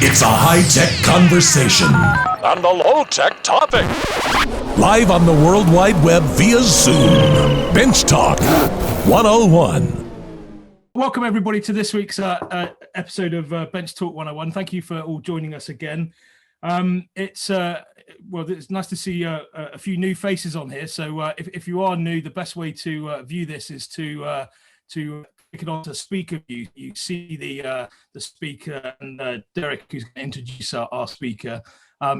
It's a high-tech conversation and a low-tech topic. live on the World Wide Web via Zoom. Bench Talk 101. Welcome everybody to this week's episode of Bench Talk 101. Thank you for all joining us again. It's nice to see a few new faces on here. So if you are new, the best way to view this is to click it on to speaker view. You see the speaker and Derek, who's going to introduce our speaker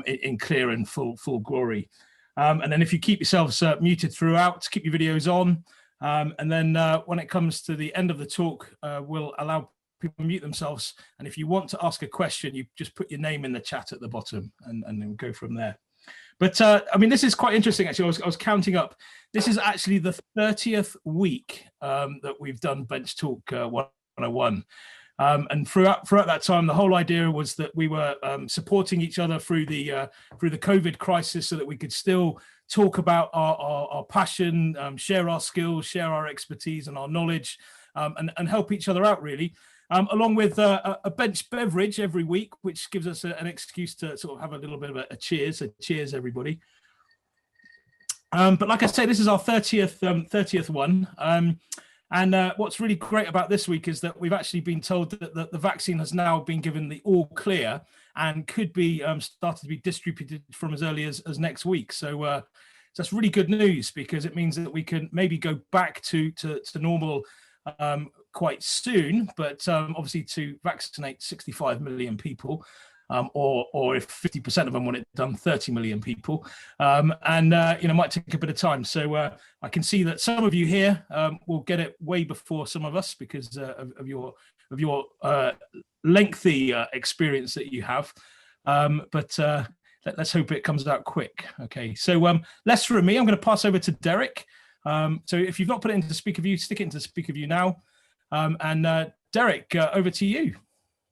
in clear and full glory. And then if you keep yourselves muted throughout, keep your videos on. And then when it comes to the end of the talk, we'll allow people to mute themselves. And if you want to ask a question, you just put your name in the chat at the bottom and then go from there. But I mean, this is quite interesting, actually. I was counting up. This is actually the 30th week that we've done Bench Talk 101. And throughout that time, the whole idea was that we were supporting each other through the COVID crisis so that we could still talk about our passion, share our skills, share our expertise and our knowledge, and help each other out, really. Along with a Bench Beverage every week, which gives us an excuse to sort of have a little bit of a cheers. So cheers, everybody. But like I say, this is our 30th one. And what's really great about this week is that we've actually been told that the vaccine has now been given the all clear and could be started to be distributed from as early as next week. So that's really good news, because it means that we can maybe go back to normal quite soon, but obviously to vaccinate 65 million people, or if 50% of them want it done, 30 million people, might take a bit of time. So I can see that some of you here will get it way before some of us because of your lengthy experience that you have. But let's hope it comes out quick. Okay, so less from me. I'm going to pass over to Derek. So if you've not put it into speaker view, stick it into speaker view now. Derek, over to you.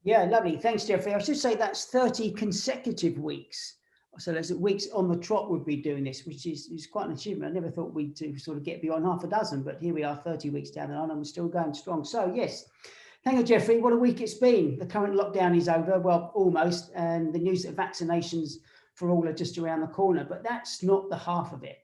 Yeah, lovely. Thanks, Geoffrey. I should say that's 30 consecutive weeks. So there's weeks on the trot we'd be doing this, which is quite an achievement. I never thought we'd sort of get beyond half a dozen, but here we are 30 weeks down the line and we're still going strong. So yes, thank you, Geoffrey. What a week it's been. The current lockdown is over, well, almost, and the news that vaccinations for all are just around the corner, but that's not the half of it.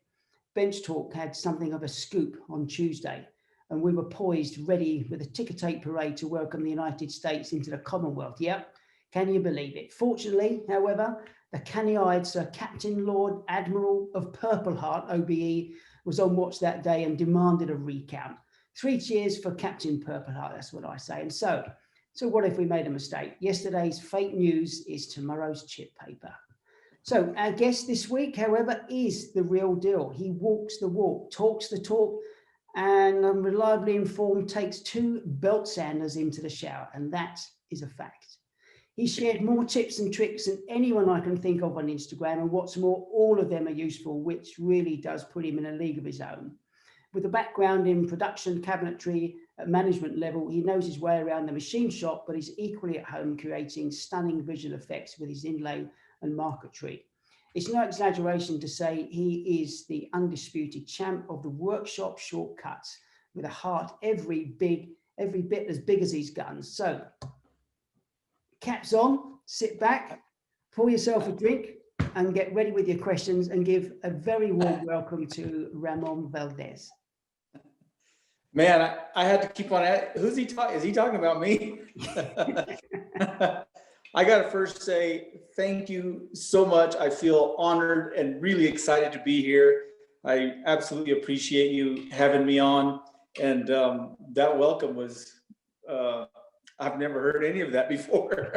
Bench Talk had something of a scoop on Tuesday, and we were poised, ready with a ticker tape parade to welcome the United States into the Commonwealth. Yep, can you believe it? Fortunately, however, the canny-eyed Sir Captain Lord Admiral of Purple Heart, OBE, was on watch that day and demanded a recount. 3 cheers for Captain Purple Heart, that's what I say. And so what if we made a mistake? Yesterday's fake news is tomorrow's chip paper. So our guest this week, however, is the real deal. He walks the walk, talks the talk, and I'm reliably informed takes 2 belt sanders into the shower, and that is a fact. He shared more tips and tricks than anyone I can think of on Instagram, and what's more, all of them are useful, which really does put him in a league of his own. With a background in production, cabinetry, at management level, he knows his way around the machine shop, but he's equally at home creating stunning visual effects with his Inlay and Marquetry. It's no exaggeration to say he is the undisputed champ of the workshop shortcuts, with a heart every bit as big as his guns. So, caps on, sit back, pour yourself a drink, and get ready with your questions, and give a very warm welcome to Ramon Valdez. Man, I had to keep on. Who's he talking? Is he talking about me? I got to first say thank you so much. I feel honored and really excited to be here. I absolutely appreciate you having me on. And that welcome was, I've never heard any of that before.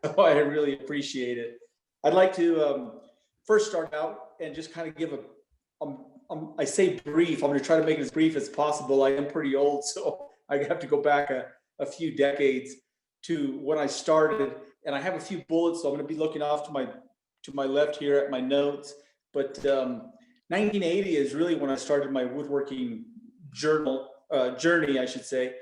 So I really appreciate it. I'd like to first start out and just kind of give I say brief. I'm going to try to make it as brief as possible. I am pretty old, so I have to go back a few decades to when I started, and I have a few bullets, so I'm going to be looking off to my left here at my notes. But 1980 is really when I started my woodworking journey, I should say.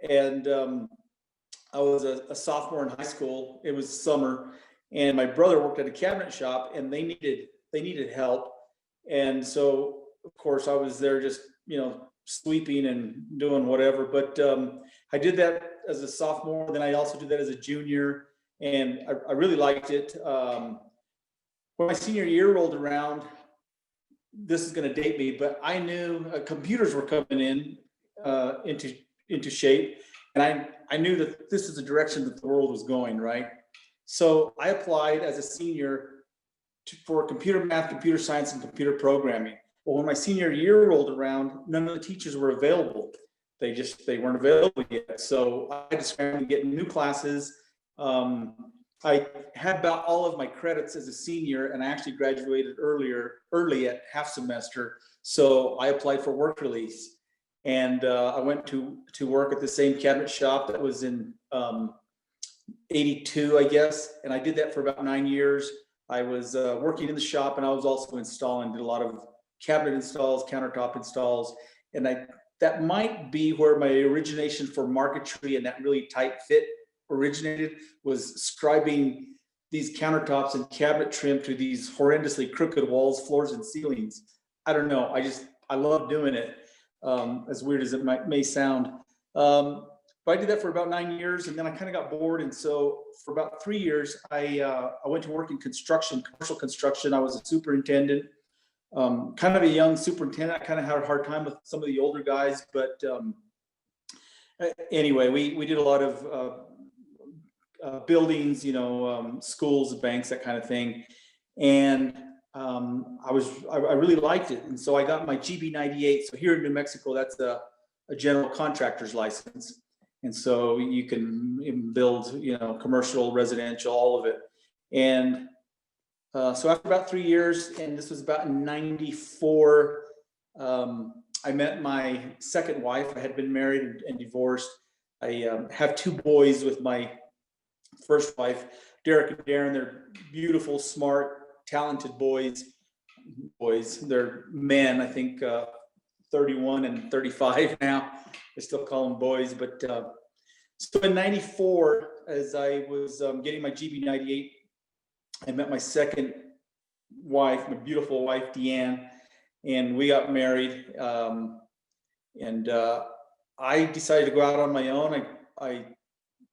And I was a sophomore in high school. It was summer, and my brother worked at a cabinet shop, and they needed help. And so, of course, I was there just sweeping and doing whatever. But I did that as a sophomore. Then I also did that as a junior. and I really liked it. When my senior year rolled around, this is going to date me, but I knew computers were coming in into shape, and I knew that this is the direction that the world was going, right? So I applied as a senior for computer math, computer science, and computer programming. Well, when my senior year rolled around, none of the teachers were available. They weren't available yet. So I had to scramble to get new classes. I had about all of my credits as a senior, and I actually graduated early at half semester. So I applied for work release, and I went to work at the same cabinet shop that was in 82, I guess. And I did that for about 9 years. I was working in the shop, and I was also installing, did a lot of cabinet installs, countertop installs. And that might be where my origination for Marquetry and that really tight fit originated, was scribing these countertops and cabinet trim to these horrendously crooked walls, floors, and ceilings. I don't know. I love doing it, as weird as it may sound. But I did that for about 9 years, and then I kind of got bored. And so for about 3 years, I went to work in construction, commercial construction. I was a superintendent, kind of a young superintendent. I kind of had a hard time with some of the older guys, but anyway, we did a lot of buildings, schools, banks, that kind of thing. And I really liked it. And so I got my GB98. So here in New Mexico, that's a general contractor's license. And so you can build, commercial, residential, all of it. And so after about 3 years, and this was about in 94, I met my second wife. I had been married and divorced. I have 2 boys with my first wife, Derek and Darren. They're beautiful, smart, talented boys. They're men, I think 31 and 35 now. I still call them boys. But so in 94, as I was getting my GB98, I met my second wife, my beautiful wife, Deanne, and we got married. And I decided to go out on my own. I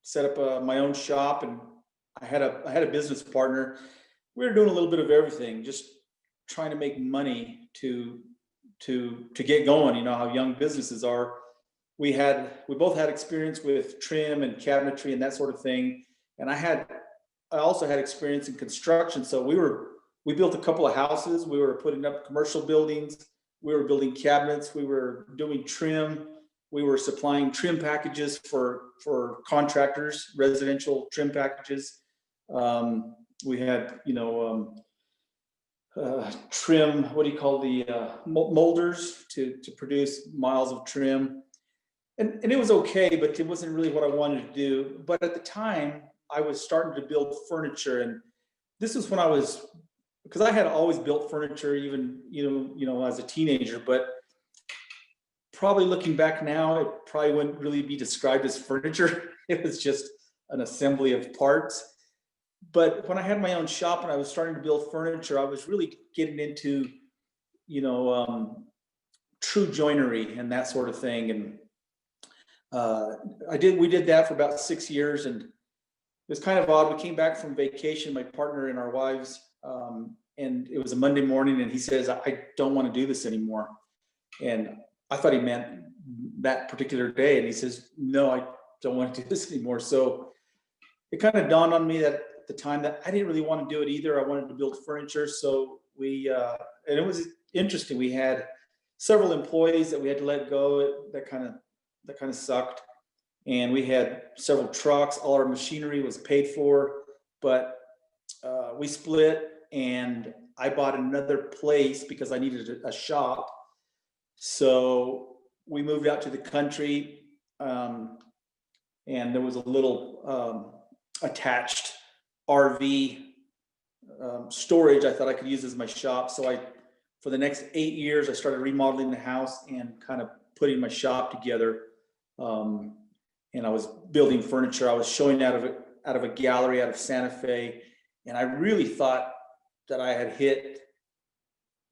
set up my own shop, and I had a business partner. We were doing a little bit of everything, just trying to make money to get going. You know how young businesses are. We both had experience with trim and cabinetry and that sort of thing. And I also had experience in construction. So we built a couple of houses. We were putting up commercial buildings. We were building cabinets. We were doing trim. We were supplying trim packages for contractors, residential trim packages. We had, trim, what do you call the molders to produce miles of trim. And it was okay, but it wasn't really what I wanted to do. But at the time, I was starting to build furniture. And this is when because I had always built furniture, even, as a teenager, but probably looking back now, it probably wouldn't really be described as furniture. It was just an assembly of parts. But when I had my own shop and I was starting to build furniture, I was really getting into, true joinery and that sort of thing. And we did that for about 6 years, and it was kind of odd. We came back from vacation, my partner and our wives, and it was a Monday morning, and he says, "I don't want to do this anymore." And I thought he meant that particular day. And he says, "No, I don't want to do this anymore." So it kind of dawned on me that at the time that I didn't really want to do it either. I wanted to build furniture. So and it was interesting. We had several employees that we had to let go. That kind of sucked. And we had several trucks. All our machinery was paid for, but we split, and I bought another place because I needed a shop. So we moved out to the country, and there was a little attached RV storage I thought I could use as my shop. So for the next 8 years, I started remodeling the house and kind of putting my shop together. And I was building furniture. I was showing out of a gallery out of Santa Fe, and I really thought that I had hit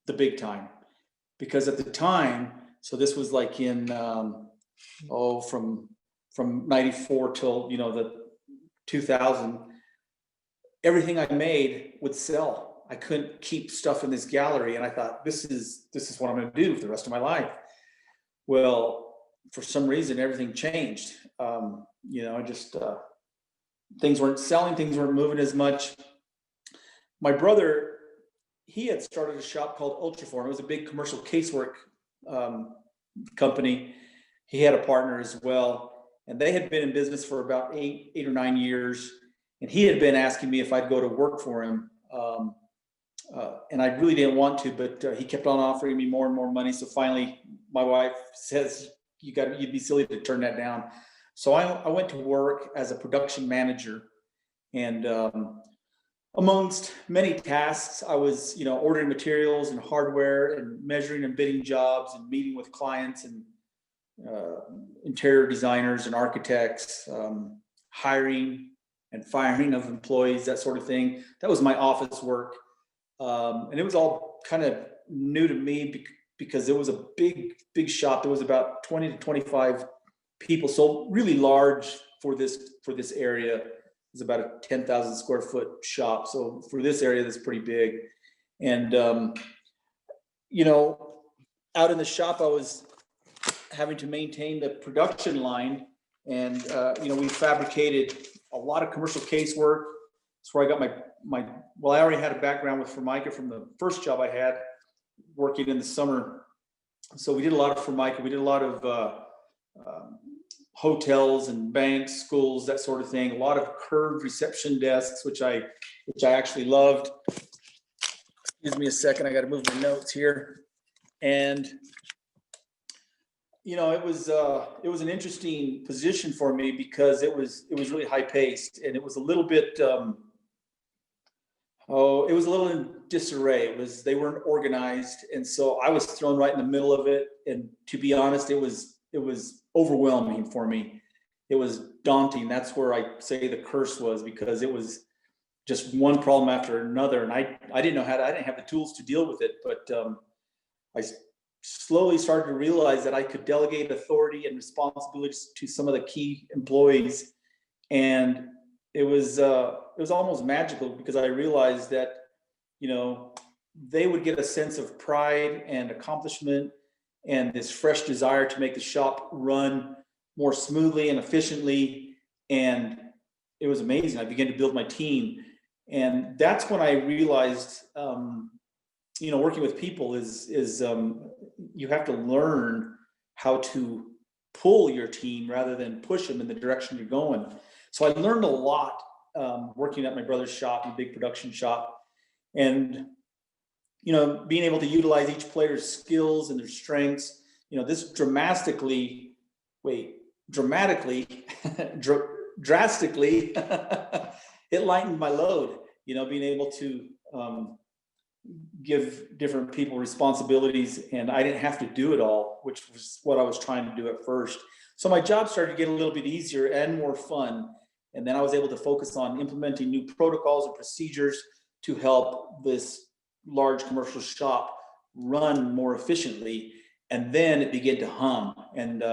the big time, because at the time, so this was like in from 94 till the 2000, everything I made would sell. I couldn't keep stuff in this gallery. And I thought, this is what I'm going to do for the rest of my life. Well, for some reason, everything changed. Things weren't selling, things weren't moving as much. My brother, he had started a shop called Ultraform. It was a big commercial casework company. He had a partner as well, and they had been in business for about eight or 9 years. And he had been asking me if I'd go to work for him. And I really didn't want to, but he kept on offering me more and more money. So finally, my wife says, you'd be silly to turn that down. So I went to work as a production manager, and amongst many tasks, I was, ordering materials and hardware and measuring and bidding jobs and meeting with clients and interior designers and architects, hiring and firing of employees, that sort of thing. That was my office work. And it was all kind of new to me because it was a big shop. There was about 20 to 25 people, so really large for this area. It was about a 10,000 square foot shop. So for this area, that's pretty big. And, out in the shop, I was having to maintain the production line. And, we fabricated a lot of commercial casework. That's where I got I already had a background with Formica from the first job I had working in the summer. So we did a lot of Formica. We did a lot of hotels and banks, schools, that sort of thing. A lot of curved reception desks, which I actually loved. Excuse me a second. I got to move my notes here. And it was an interesting position for me because it was really high paced, and it was a little bit it was a little in disarray. They weren't organized, and so I was thrown right in the middle of it. And to be honest, it was overwhelming for me. It was daunting. That's where I say the curse was, because it was just one problem after another, and I didn't have the tools to deal with it. But I slowly started to realize that I could delegate authority and responsibilities to some of the key employees, and it was almost magical, because I realized that they would get a sense of pride and accomplishment and this fresh desire to make the shop run more smoothly and efficiently. And it was amazing. I began to build my team, and that's when I realized working with people is you have to learn how to pull your team rather than push them in the direction you're going. So I learned a lot working at my brother's shop, a big production shop, and being able to utilize each player's skills and their strengths. This drastically, it lightened my load. Being able to give different people responsibilities, and I didn't have to do it all, which was what I was trying to do at first. So my job started to get a little bit easier and more fun. And then I was able to focus on implementing new protocols and procedures to help this large commercial shop run more efficiently. And then it began to hum. And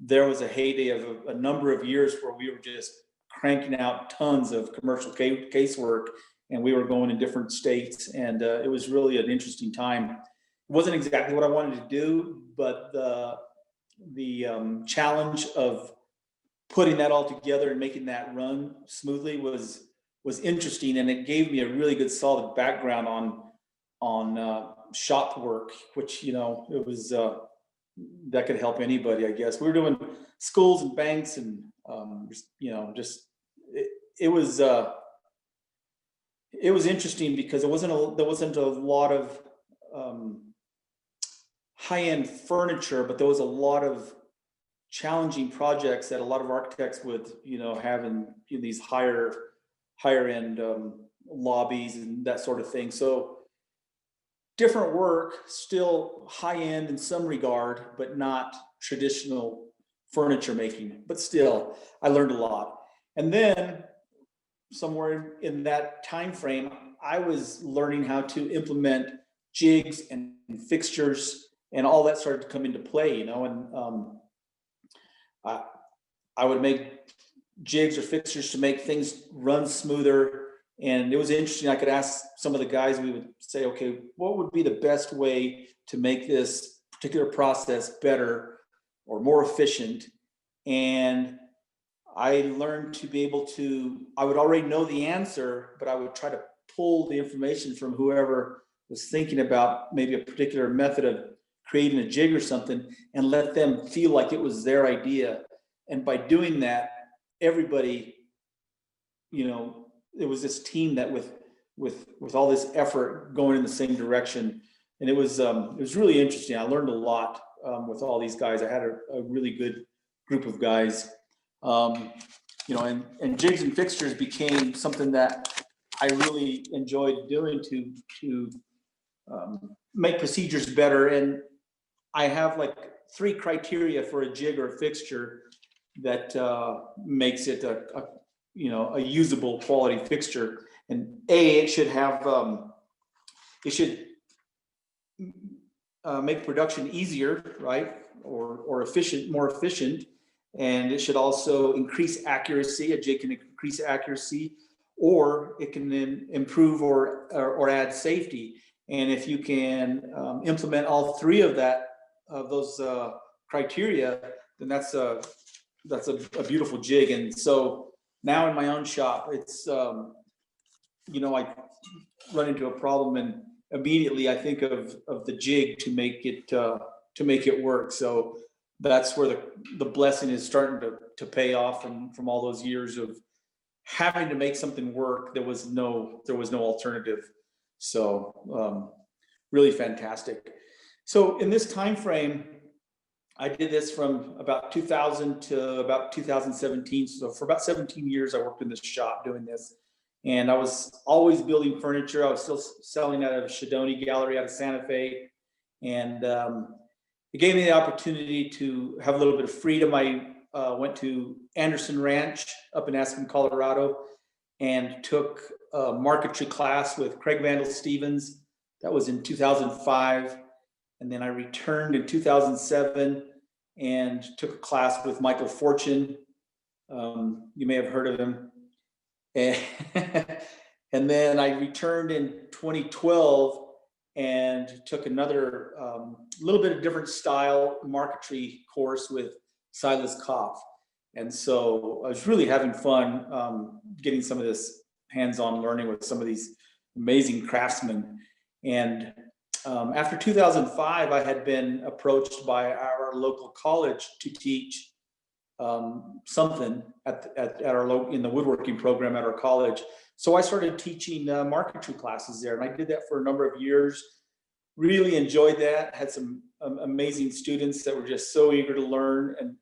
there was a heyday of a number of years where we were just cranking out tons of commercial casework, and we were going in different states. And it was really an interesting time. It wasn't exactly what I wanted to do, but the challenge of putting that all together and making that run smoothly was interesting, and it gave me a really good solid background on shop work, which it was that could help anybody, I guess. We were doing schools and banks, and it was interesting because there wasn't a lot of high-end furniture, but there was a lot of challenging projects that a lot of architects would have in these higher end lobbies and that sort of thing. So different work, still high end in some regard, but not traditional furniture making. But still, I learned a lot. And then somewhere in that time frame, I was learning how to implement jigs and fixtures, and all that started to come into play, and I would make jigs or fixtures to make things run smoother And it was interesting. I could ask some of the guys, we would say, okay, what would be the best way to make this particular process better or more efficient? And I learned to be able to, I would already know the answer, but I would try to pull the information from whoever was thinking about maybe a particular method of creating a jig or something, and let them feel like it was their idea. And by doing that, everybody, it was this team that with all this effort going in the same direction. And it was really interesting. I learned a lot with all these guys. I had a really good group of guys, and jigs and fixtures became something that I really enjoyed doing to make procedures better. And I have like 3 criteria for a jig or a fixture that makes it a usable quality fixture. And it should have make production easier, right? Or efficient, more efficient. And it should also increase accuracy. A jig can increase accuracy, or it can then improve or add safety. And if you can implement all 3 of those criteria, then that's a beautiful jig. And so now in my own shop, it's I run into a problem, and immediately I think of the jig to make it work. So that's where the blessing is starting to pay off from all those years of having to make something work. There was no alternative. So really fantastic. So in this time frame, I did this from about 2000 to about 2017. So for about 17 years, I worked in this shop doing this. And I was always building furniture. I was still selling out of Shadoni Gallery out of Santa Fe. And it gave me the opportunity to have a little bit of freedom. I went to Anderson Ranch up in Aspen, Colorado, and took a Marquetry class with Craig Vandal Stevens. That was in 2005. And then I returned in 2007 and took a class with Michael Fortune. You may have heard of him. And then I returned in 2012 and took another little bit of different style marquetry course with Silas Koff. And so I was really having fun getting some of this hands-on learning with some of these amazing craftsmen. And after 2005, I had been approached by our local college to teach something in the woodworking program at our college. So I started teaching marquetry classes there, and I did that for a number of years. Really enjoyed that. Had some amazing students that were just so eager to learn, and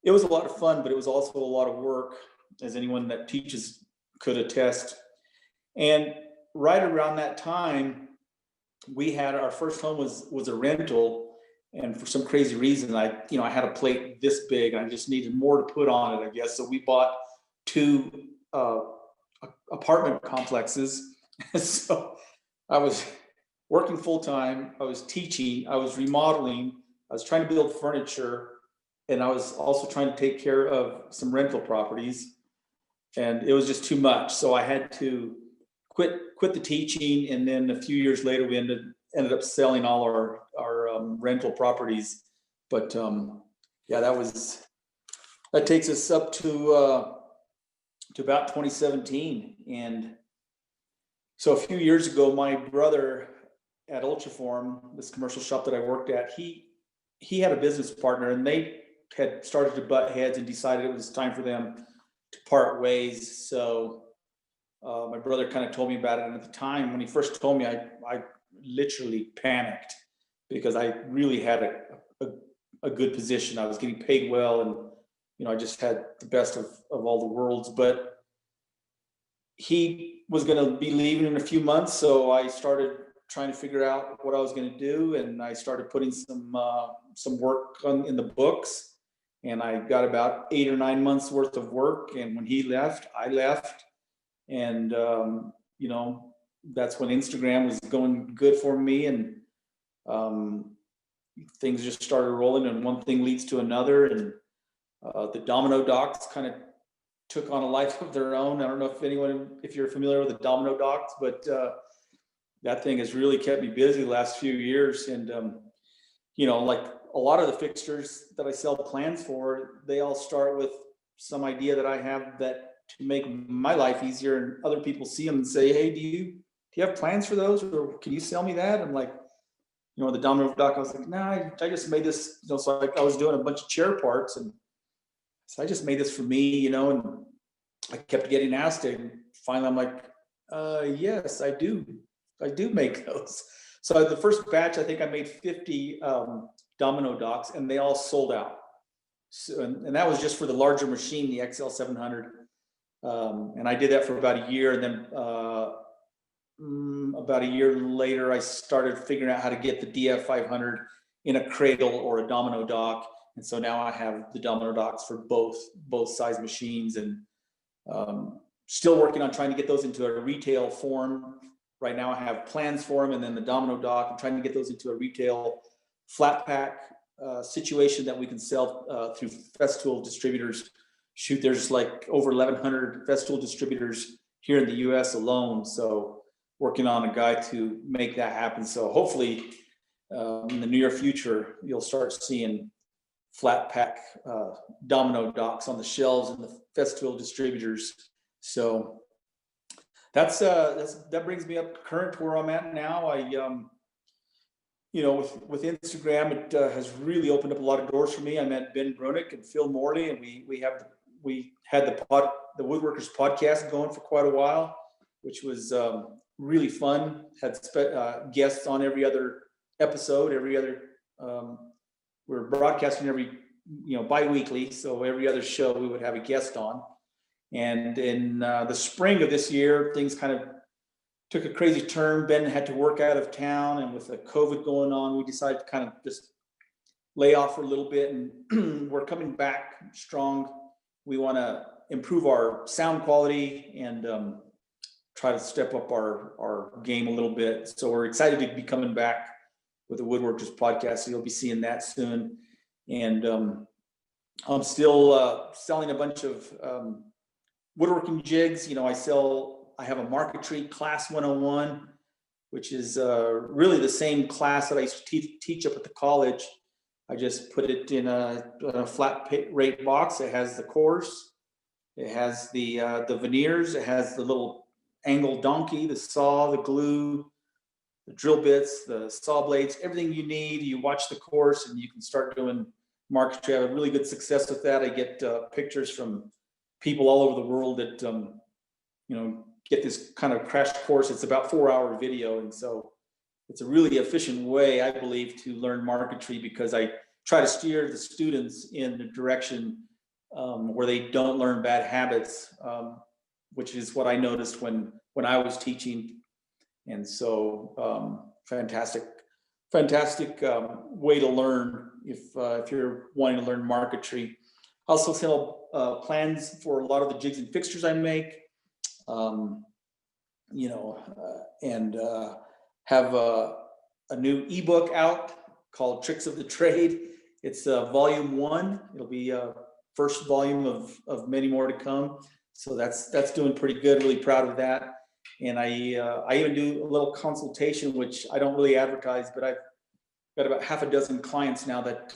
it was a lot of fun, but it was also a lot of work, as anyone that teaches could attest. And right around that time, we had our first home was a rental. And for some crazy reason, I had a plate this big. I just needed more to put on it, I guess. So we bought 2 apartment complexes. So I was working full time. I was teaching. I was remodeling. I was trying to build furniture, and I was also trying to take care of some rental properties. And it was just too much. So I had to quit the teaching. And then a few years later, we ended up selling all our rental properties. But that takes us up to about 2017. And so a few years ago, my brother at Ultraform, this commercial shop that I worked at, he had a business partner, and they had started to butt heads and decided it was time for them to part ways. So my brother kind of told me about it. And at the time, when he first told me, I literally panicked, because I really had a good position. I was getting paid well, and I just had the best of all the worlds. But he was going to be leaving in a few months, so I started trying to figure out what I was going to do, and I started putting some work in the books, and I got about 8 or 9 months worth of work. And when he left, I left, and that's when Instagram was going good for me, and things just started rolling, and one thing leads to another, and the Domino Docks kind of took on a life of their own. I don't know if you're familiar with the Domino Docks, but that thing has really kept me busy the last few years. And, like a lot of the fixtures that I sell plans for, they all start with some idea that I have that to make my life easier, and other people see them and say, hey, do you have plans for those, or can you sell me that? I'm like, the Domino Dock, I was like, nah, I just made this, so I was doing a bunch of chair parts, and so I just made this for me, and I kept getting asked it, and finally I'm like, yes, I do make those. So the first batch, I think I made 50 Domino Docks, and they all sold out. So, and that was just for the larger machine, the XL 700. And I did that for about a year, and then about a year later, I started figuring out how to get the DF 500 in a cradle or a Domino Dock. And so now I have the Domino Docks for both size machines, and still working on trying to get those into a retail form. Right now I have plans for them, and then the Domino Dock, I'm trying to get those into a retail flat pack situation that we can sell through Festool distributors. Shoot, there's like over 1,100 Festool distributors here in the US alone. So working on a guide to make that happen. So hopefully in the near future, you'll start seeing flat pack Domino Docks on the shelves in the Festool distributors. So that brings me up current to where I'm at now. I with Instagram, it has really opened up a lot of doors for me. I met Ben Brunick and Phil Morley, and we had the Woodworkers podcast going for quite a while, which was really fun. Had guests on every other episode, we're broadcasting every bi-weekly, so every other show we would have a guest on. And in the spring of this year, things kind of took a crazy turn. Ben had to work out of town, and with the COVID going on, we decided to kind of just lay off for a little bit, and we're coming back strong. We want to improve our sound quality and try to step up our game a little bit. So we're excited to be coming back with the Woodworkers podcast. So you'll be seeing that soon. And I'm still selling a bunch of woodworking jigs. I have a Marquetry Class 101, which is really the same class that I used to teach up at the college. I just put it in a flat rate box. It has the course, it has the veneers, it has the little angle donkey, the saw, the glue, the drill bits, the saw blades, everything you need. You watch the course and you can start doing Marquetry. I have a really good success with that. I get pictures from people all over the world that get this kind of crash course. It's about 4-hour video, and so it's a really efficient way, I believe, to learn Marquetry, because I try to steer the students in the direction where they don't learn bad habits, which is what I noticed when I was teaching. And so fantastic way to learn if you're wanting to learn Marquetry. I also sell plans for a lot of the jigs and fixtures I make, and have a new ebook out called Tricks of the Trade. It's volume 1. It'll be first volume of many more to come. So that's doing pretty good. Really proud of that. And I even do a little consultation, which I don't really advertise, but I've got about half a dozen clients now that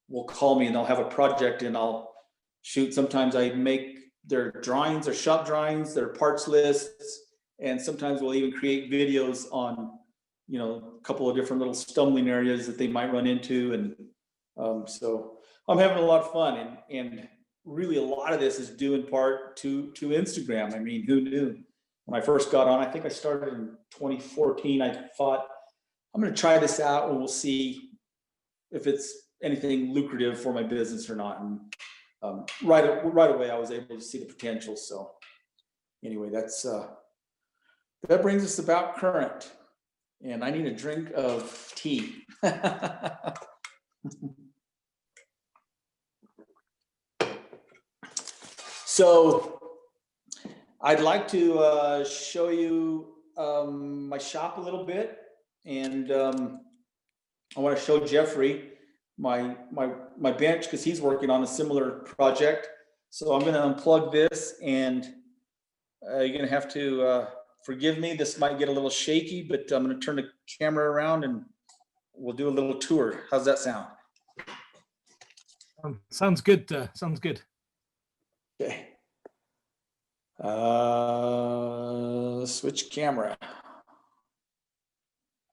will call me, and they'll have a project, and I'll shoot. Sometimes I make their drawings, their shop drawings, their parts lists, and sometimes we'll even create videos on, a couple of different little stumbling areas that they might run into. And so I'm having a lot of fun, and really a lot of this is due in part to Instagram. I mean, who knew? When I first got on, I think I started in 2014, I thought, I'm going to try this out and we'll see if it's anything lucrative for my business or not. And right away, I was able to see the potential. So anyway, that brings us about current. And I need a drink of tea. So I'd like to show you my shop a little bit, and I want to show Geoffrey my bench, because he's working on a similar project. So I'm going to unplug this, and you're going to have to forgive me. This might get a little shaky, but I'm going to turn the camera around and we'll do a little tour. How's that sound? Sounds good. Sounds good. Okay. Switch camera.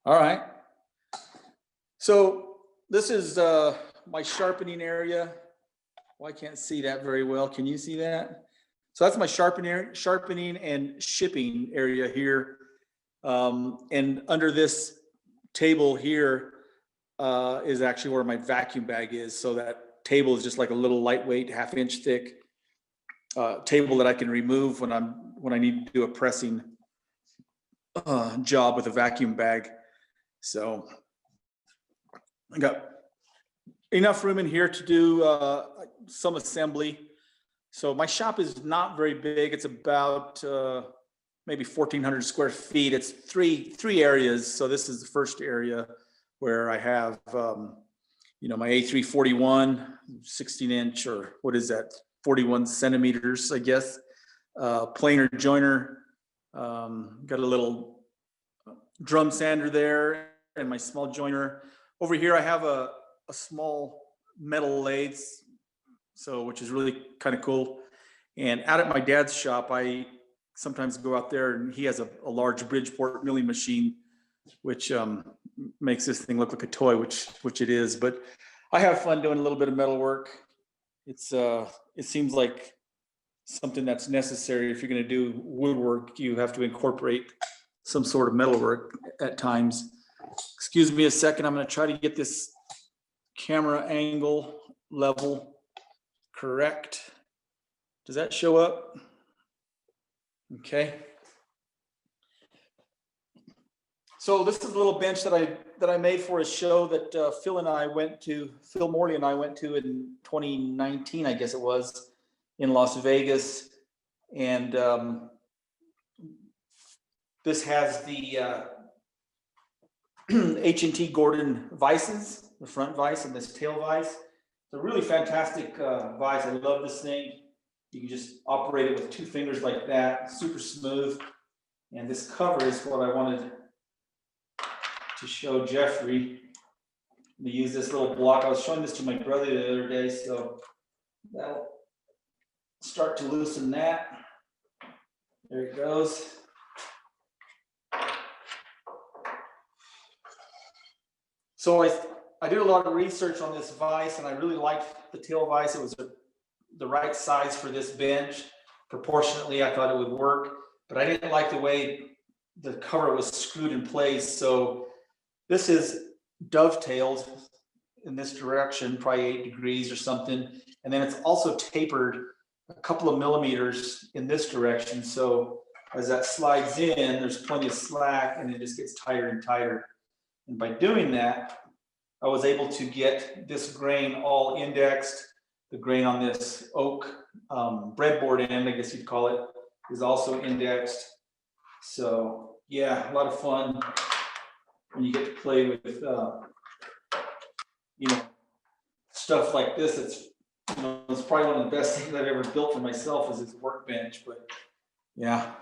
All right. So this is my sharpening area. Well, I can't see that very well. Can you see that? So that's my sharpening and shipping area here. And under this table here is actually where my vacuum bag is. So that table is just like a little lightweight, 1/2 inch thick table that I can remove when I need to do a pressing job with a vacuum bag. So I got enough room in here to do some assembly. So my shop is not very big. It's about maybe 1,400 square feet. It's three areas. So this is the first area where I have, my A341, 16 inch, or what is that? 41 centimeters, I guess. Planer joiner. Got a little drum sander there, and my small joiner. Over here, I have a small metal lathe, which is really kind of cool. And out at my dad's shop, I sometimes go out there, and he has a large Bridgeport milling machine, which makes this thing look like a toy, which it is. But I have fun doing a little bit of metal work. It seems like something that's necessary. If you're going to do woodwork, you have to incorporate some sort of metal work at times. Excuse me a second. I'm going to try to get this camera angle level correct. Does that show up? Okay. So this is a little bench that I made for a show that Phil Morley and I went to in 2019, I guess it was, in Las Vegas. And this has the H&T Gordon vices, the front vise and this tail vise. It's a really fantastic vise. I love this thing. You can just operate it with 2 fingers like that, super smooth. And this cover is what I wanted to show Geoffrey. To use this little block. I was showing this to my brother the other day, so that'll start to loosen that. There it goes. So I did a lot of research on this vise, and I really liked the tail vise. It was the right size for this bench. Proportionately, I thought it would work, but I didn't like the way the cover was screwed in place. So this is dovetailed in this direction, probably 8 degrees or something. And then it's also tapered a couple of millimeters in this direction. So as that slides in, there's plenty of slack, and it just gets tighter and tighter. And by doing that, I was able to get this grain all indexed. The grain on this oak breadboard end, I guess you'd call it, is also indexed. So yeah, a lot of fun when you get to play with stuff like this. It's probably one of the best things I've ever built for myself is this workbench. But yeah,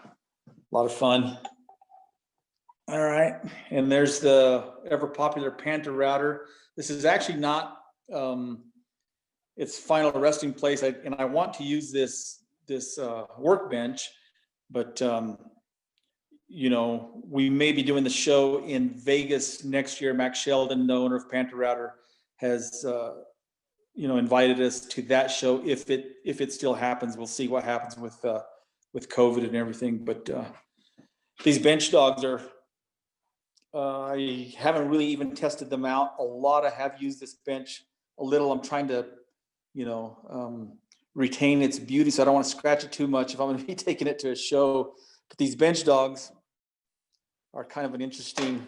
a lot of fun. All right, and there's the ever popular Panther Router. This is actually not its final resting place. I want to use this workbench, but we may be doing the show in Vegas next year. Max Sheldon, the owner of Panther Router, has invited us to that show if it still happens. We'll see what happens with COVID and everything. But these bench dogs are. I haven't really even tested them out. A lot I have used this bench a little. I'm trying to, retain its beauty, so I don't want to scratch it too much if I'm going to be taking it to a show. But these bench dogs are kind of an interesting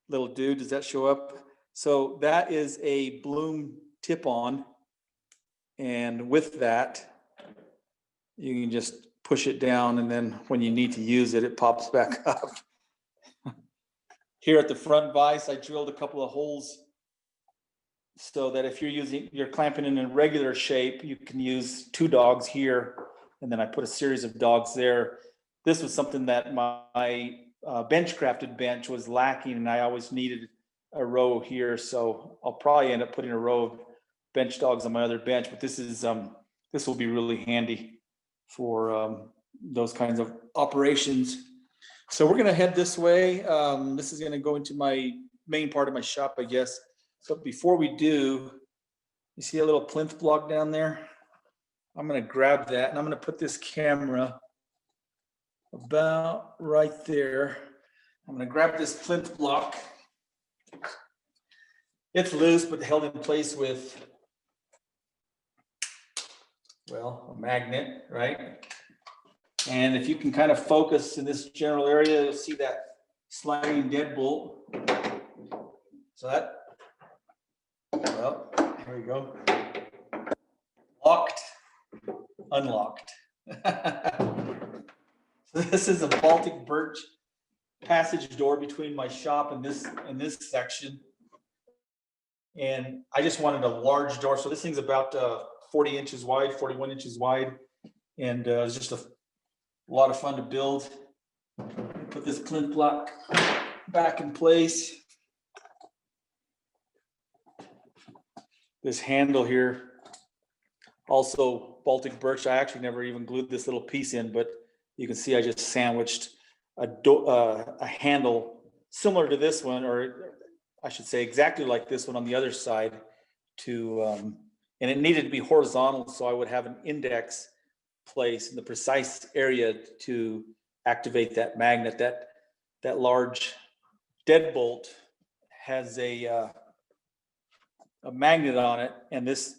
little dude. Does that show up? So that is a Bloom tip-on, and with that, you can just push it down, and then when you need to use it, it pops back up. Here at the front vise, I drilled a couple of holes so that if you're clamping in a regular shape, you can use 2 dogs here, and then I put a series of dogs there. This was something that my bench crafted bench was lacking, and I always needed a row here. So I'll probably end up putting a row of bench dogs on my other bench, but this will be really handy for those kinds of operations. So we're gonna head this way. This is gonna go into my main part of my shop, I guess. So before we do, you see a little plinth block down there? I'm gonna grab that and I'm gonna put this camera about right there. I'm gonna grab this plinth block. It's loose, but held in place with, well, a magnet, right? And if you can kind of focus in this general area, you'll see that sliding deadbolt. So that, well, here we go. Locked, unlocked. So this is a Baltic birch passage door between my shop and this section. And I just wanted a large door. So this thing's about 40 inches wide, 41 inches wide. And it was just a lot of fun to build. Put this plinth block back in place. This handle here, also Baltic birch. I actually never even glued this little piece in, but you can see I just sandwiched a handle similar to this one, or I should say exactly like this one on the other side to, and it needed to be horizontal, so I would have an index place in the precise area to activate that magnet. That large deadbolt has a magnet on it, and this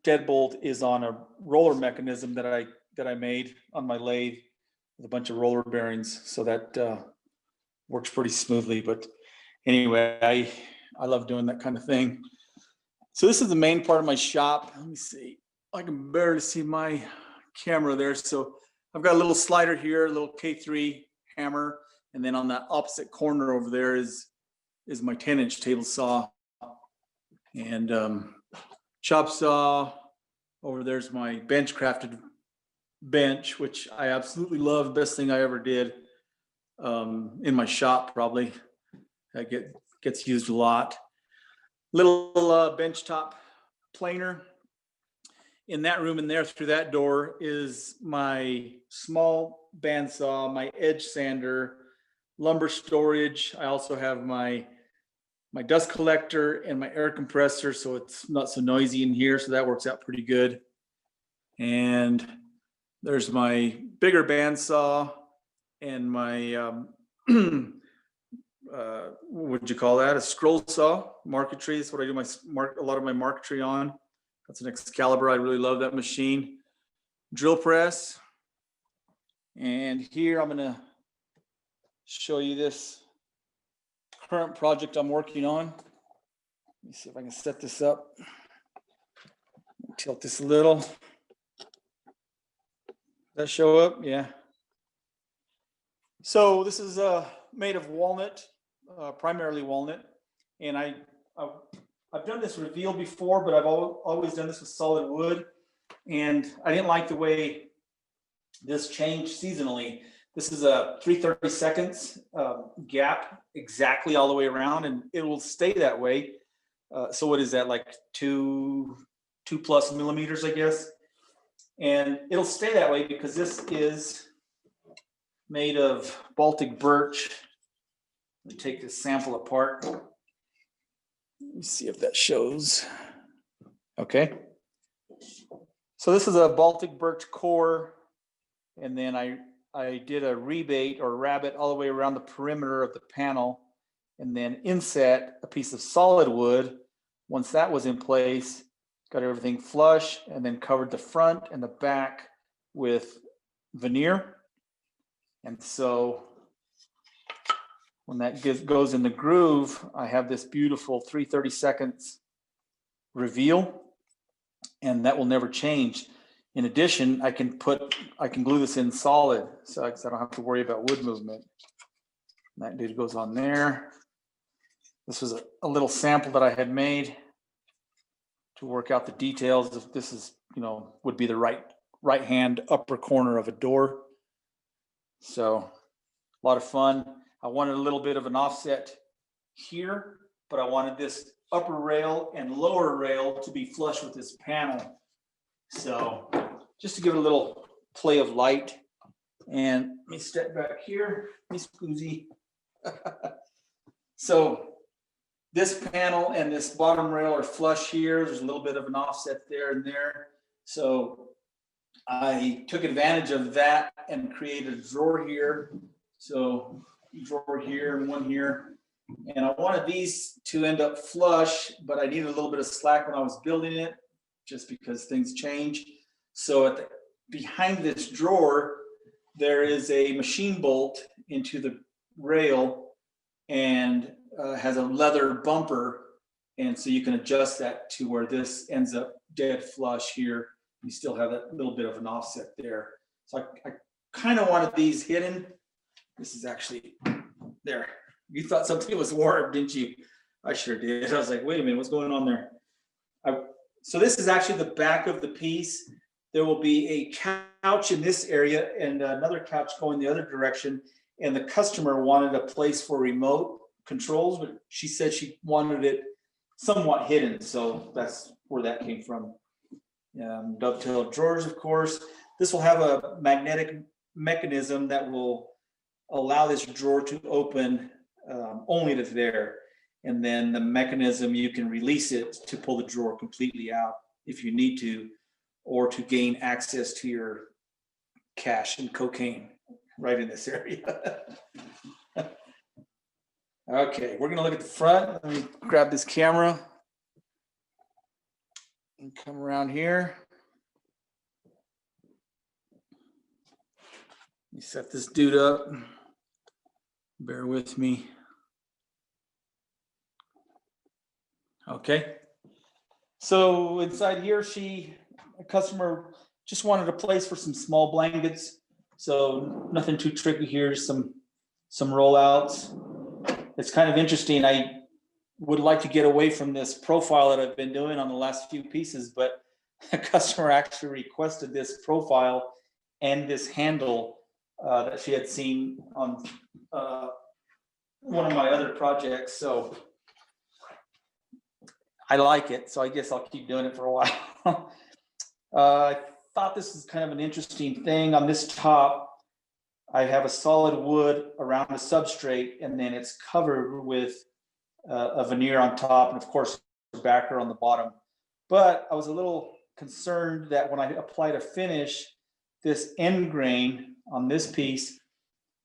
deadbolt is on a roller mechanism that I made on my lathe with a bunch of roller bearings, so that works pretty smoothly. But anyway, I love doing that kind of thing. So this is the main part of my shop. Let me see. I can barely see my camera there. So I've got a little slider here, a little K3 hammer, and then on that opposite corner over there is my 10-inch table saw. And chop saw. Over there's my bench crafted bench, which I absolutely love. Best thing I ever did in my shop, probably. That gets used a lot. Little bench top planer. In that room in there, through that door, is my small bandsaw, my edge sander, lumber storage. I also have my dust collector and my air compressor, so it's not so noisy in here, so that works out pretty good. And there's my bigger bandsaw and my what would you call that? A scroll saw, Marquetry. That's what I do a lot of my Marquetry on. That's an Excalibur. I really love that machine. Drill press. And here I'm gonna show you this current project I'm working on. Let me see if I can set this up. Tilt this a little. Does that show up? Yeah. So this is made of walnut, primarily walnut. And I've done this reveal before, but I've always done this with solid wood. And I didn't like the way this changed seasonally. This is a 3/32 gap exactly all the way around, and it will stay that way. So what is that, like 2+ millimeters, I guess? And it'll stay that way because this is made of Baltic birch. Let me take this sample apart. Let me see if that shows. Okay. So this is a Baltic birch core, and then I did a rebate or rabbet all the way around the perimeter of the panel, and then inset a piece of solid wood. Once that was in place, got everything flush, and then covered the front and the back with veneer. And so when that goes in the groove, I have this beautiful 3/32 reveal, and that will never change. In addition, I can glue this in solid, so I don't have to worry about wood movement. And that dude goes on there. This was a little sample that I had made. to work out the details. If this is, would be the right hand upper corner of a door. So a lot of fun. I wanted a little bit of an offset here, but I wanted this upper rail and lower rail to be flush with this panel. So just to give it a little play of light. And let me step back here, Miss Scusi. So this panel and this bottom rail are flush here. There's a little bit of an offset there and there. So I took advantage of that and created a drawer here. So drawer here and one here. And I wanted these to end up flush, but I needed a little bit of slack when I was building it, just because things change. So behind this drawer, there is a machine bolt into the rail and has a leather bumper. And so you can adjust that to where this ends up dead flush here. You still have that little bit of an offset there. So I kind of wanted these hidden. This is actually there. You thought something was warped, didn't you? I sure did. I was like, wait a minute, what's going on there? So this is actually the back of the piece. There will be a couch in this area and another couch going the other direction. And the customer wanted a place for remote controls, but she said she wanted it somewhat hidden. So that's where that came from. Dovetail drawers, of course. This will have a magnetic mechanism that will allow this drawer to open only to there. And then the mechanism, you can release it to pull the drawer completely out if you need to, or to gain access to your cash and cocaine right in this area. Okay, we're gonna look at the front. Let me grab this camera and come around here. Let me set this dude up. Bear with me. Okay. So inside here, a customer just wanted a place for some small blankets. So nothing too tricky here, just some rollouts. It's kind of interesting. I would like to get away from this profile that I've been doing on the last few pieces, but a customer actually requested this profile and this handle that she had seen on one of my other projects. So I like it. So I guess I'll keep doing it for a while. I thought this is kind of an interesting thing. On this top, I have a solid wood around the substrate, and then it's covered with a veneer on top, and of course, a backer on the bottom. But I was a little concerned that when I applied a finish, this end grain on this piece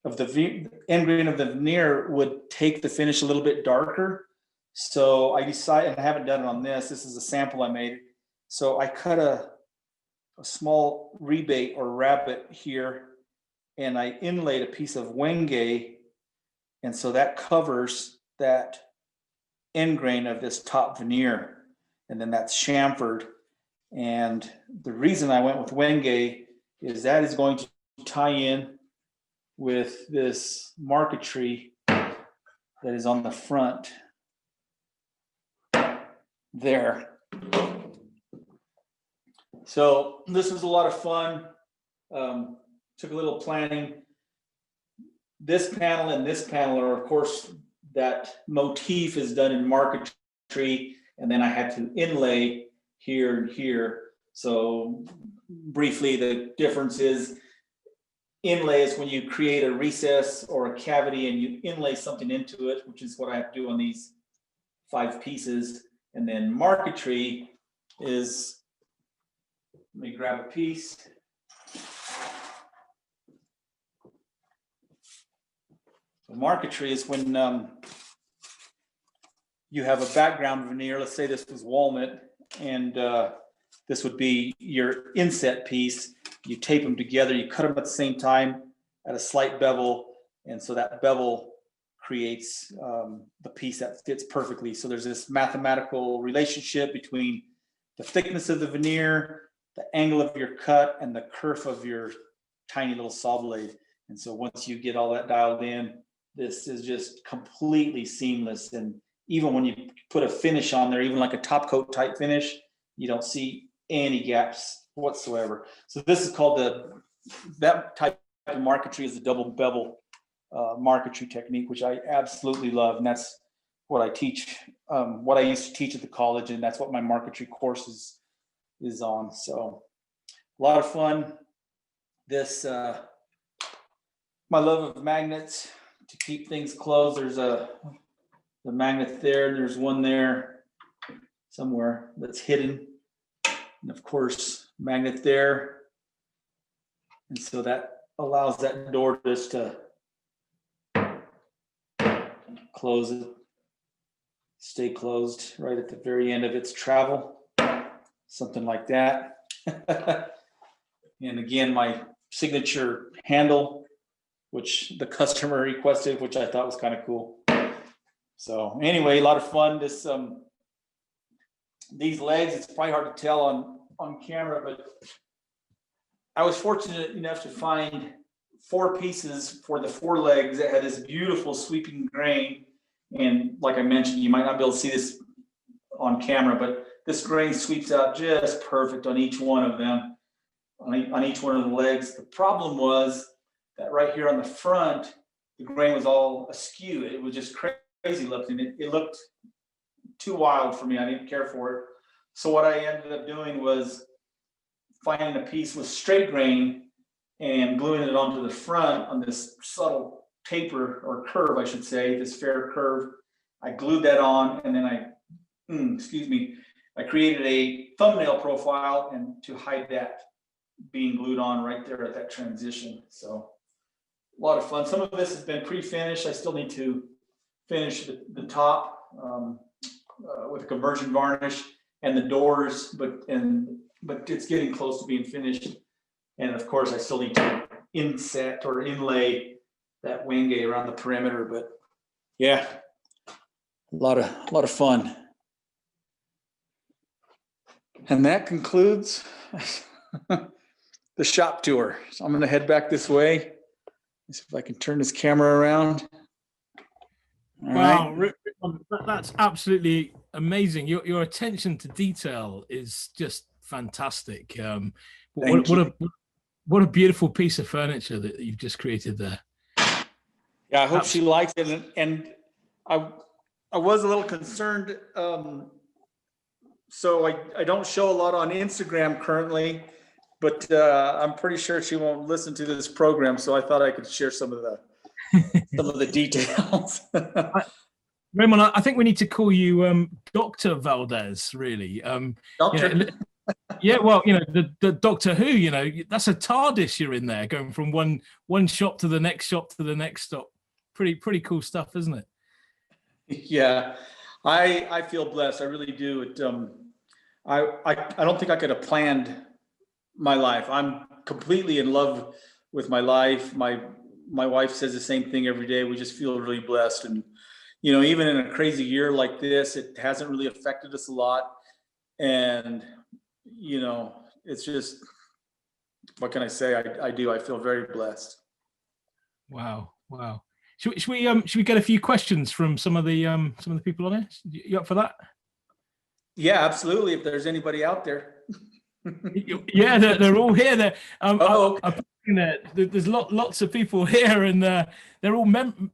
of the end grain of the veneer would take the finish a little bit darker. So I decided, and I haven't done it on this. This is a sample I made. So I cut a small rebate or rabbet here, and I inlaid a piece of wenge, and so that covers that end grain of this top veneer, and then that's chamfered. And the reason I went with wenge is that is going to tie in with this marquetry that is on the front there. So this was a lot of fun. Took a little planning. This panel and this panel are, of course, that motif is done in marquetry, and then I had to inlay here and here. So briefly, the difference is inlay is when you create a recess or a cavity and you inlay something into it, which is what I have to do on these 5 pieces. And then marquetry is, let me grab a piece. So marquetry is when you have a background veneer. Let's say this was walnut, and this would be your inset piece. You tape them together, you cut them at the same time at a slight bevel, and so that bevel creates the piece that fits perfectly. So there's this mathematical relationship between the thickness of the veneer, the angle of your cut, and the kerf of your tiny little saw blade. And so once you get all that dialed in, this is just completely seamless. And even when you put a finish on there, even like a top coat type finish, you don't see any gaps whatsoever. So this is called that type of marquetry is the double bevel marquetry technique, which I absolutely love. And that's what I teach, what I used to teach at the college. And that's what my marquetry course is on. So a lot of fun. This, my love of magnets to keep things closed. There's the magnet there, and there's one there somewhere that's hidden. And of course, magnet there. And so that allows that door just to close it, stay closed right at the very end of its travel, something like that. And again, my signature handle, which the customer requested, which I thought was kind of cool. So anyway, a lot of fun. This these legs, it's probably hard to tell on camera, but I was fortunate enough to find 4 pieces for the 4 legs that had this beautiful sweeping grain. And like I mentioned, you might not be able to see this on camera, but this grain sweeps out just perfect on each one of them, on each one of the legs. The problem was that right here on the front, the grain was all askew. It was just crazy looking. It looked too wild for me. I didn't care for it. So what I ended up doing was finding a piece with straight grain and gluing it onto the front on this subtle taper or curve, I should say, this fair curve. I glued that on, and then I created a thumbnail profile and to hide that being glued on right there at that transition. So a lot of fun. Some of this has been pre-finished. I still need to finish the top with a conversion varnish and the doors, but it's getting close to being finished. And of course, I still need to inset or inlay that wingay around the perimeter. But yeah, a lot of fun. And that concludes the shop tour. So I'm going to head back this way. Let's see if I can turn this camera around. All wow, right. that's absolutely amazing. Your attention to detail is just fantastic. What a beautiful piece of furniture that you've just created there. Yeah, I hope she likes it. And I was a little concerned. So I don't show a lot on Instagram currently, but I'm pretty sure she won't listen to this program. So I thought I could share some of the details. Ramon, I think we need to call you Dr. Valdez, really. Doctor. Yeah, well, the Doctor Who, that's a TARDIS you're in there, going from one shop to the next shop to the next stop. Pretty cool stuff, isn't it? Yeah, I feel blessed. I really do. I don't think I could have planned my life. I'm completely in love with my life. My wife says the same thing every day. We just feel really blessed. And, even in a crazy year like this, it hasn't really affected us a lot. And, it's just, what can I say? I feel very blessed. Wow. Should we get a few questions from some of the people on it? You up for that? Yeah, absolutely. If there's anybody out there. Yeah, they're all here. There's lots of people here, and they're all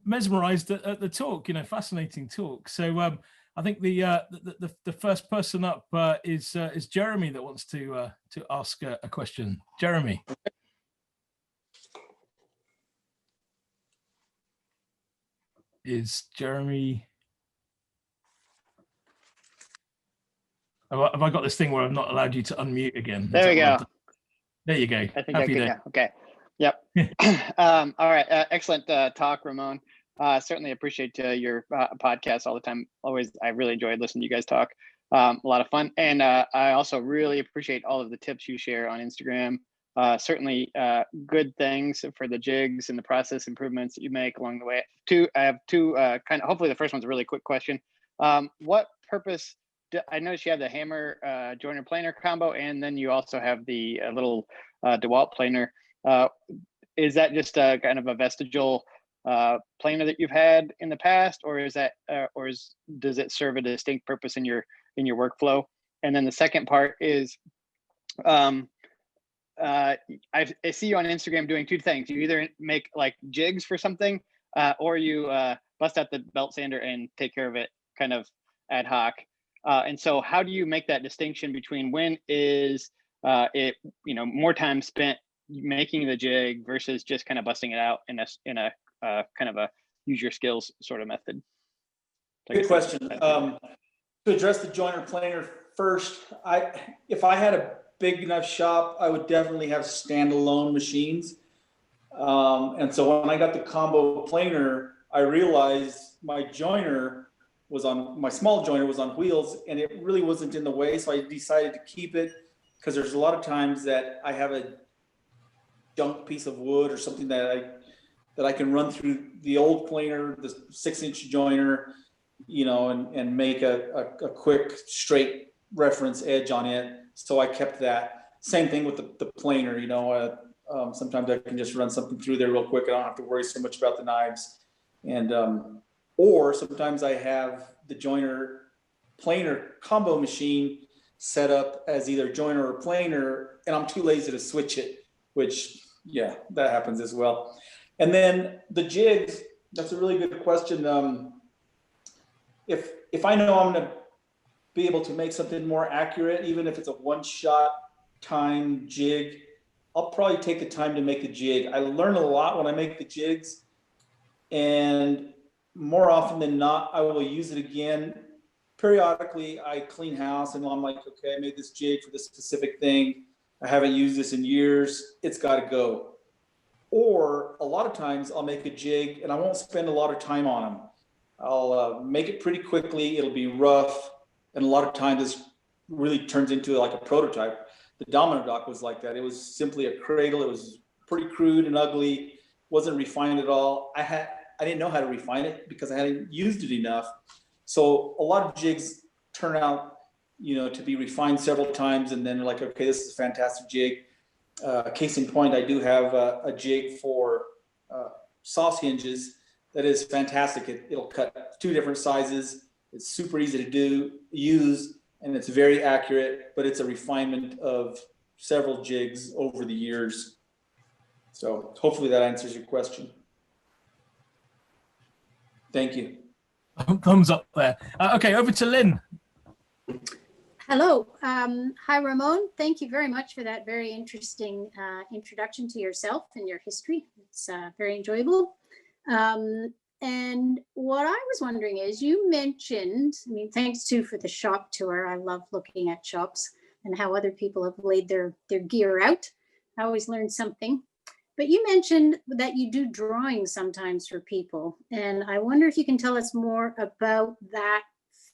mesmerized at the talk. Fascinating talk. So I think the first person up is Jeremy that wants to ask a question. Jeremy. Is Jeremy? Have I got this thing where I've not allowed you to unmute again? There we go. There you go. I think I can now. Okay. Yep. All right. Excellent talk, Ramon. Certainly appreciate your podcast all the time. I really enjoyed listening to you guys talk. A lot of fun. And I also really appreciate all of the tips you share on Instagram. Certainly good things for the jigs and the process improvements that you make along the way. I have two hopefully the first one's a really quick question. What purpose, I noticed you have the hammer joiner planer combo, and then you also have the little DeWalt planer. Is that just kind of a vestigial planer that you've had in the past, or is that does it serve a distinct purpose in your workflow? And then the second part is, I see you on Instagram doing two things. You either make like jigs for something, or you bust out the belt sander and take care of it kind of ad hoc. And so how do you make that distinction between when is it, more time spent making the jig versus just kind of busting it out in a kind of a use your skills sort of method? Good question. To address the joiner planer first, if I had a big enough shop, I would definitely have standalone machines. And so when I got the combo planer, I realized my small joiner was on wheels, and it really wasn't in the way. So I decided to keep it, because there's a lot of times that I have a junk piece of wood or something that I can run through the old planer, the 6-inch joiner, and make a quick straight reference edge on it. So I kept that. Same thing with the planer, sometimes I can just run something through there real quick. I don't have to worry so much about the knives. And, or sometimes I have the joiner planer combo machine set up as either joiner or planer, and I'm too lazy to switch it, which, yeah, that happens as well. And then the jigs, that's a really good question. If I know I'm going to be able to make something more accurate, even if it's a one-shot time jig, I'll probably take the time to make the jig. I learn a lot when I make the jigs, and more often than not, I will use it again. Periodically, I clean house and I'm like, okay, I made this jig for this specific thing. I haven't used this in years. It's got to go. Or a lot of times I'll make a jig and I won't spend a lot of time on them. I'll make it pretty quickly. It'll be rough. And a lot of times this really turns into like a prototype. The Domino Dock was like that. It was simply a cradle. It was pretty crude and ugly. Wasn't refined at all. I didn't know how to refine it because I hadn't used it enough. So a lot of jigs turn out, to be refined several times, and then they're like, okay, this is a fantastic jig. Case in point, I do have a jig for sauce hinges that is fantastic. It'll cut 2 different sizes. It's super easy to use, and it's very accurate, but it's a refinement of several jigs over the years. So hopefully that answers your question. Thank you. Thumbs up there. Okay, over to Lynn. Hello. Hi, Ramon. Thank you very much for that very interesting introduction to yourself and your history. It's very enjoyable. And what I was wondering is, you mentioned, thanks too for the shop tour. I love looking at shops and how other people have laid their gear out. I always learn something. But you mentioned that you do drawings sometimes for people. And I wonder if you can tell us more about that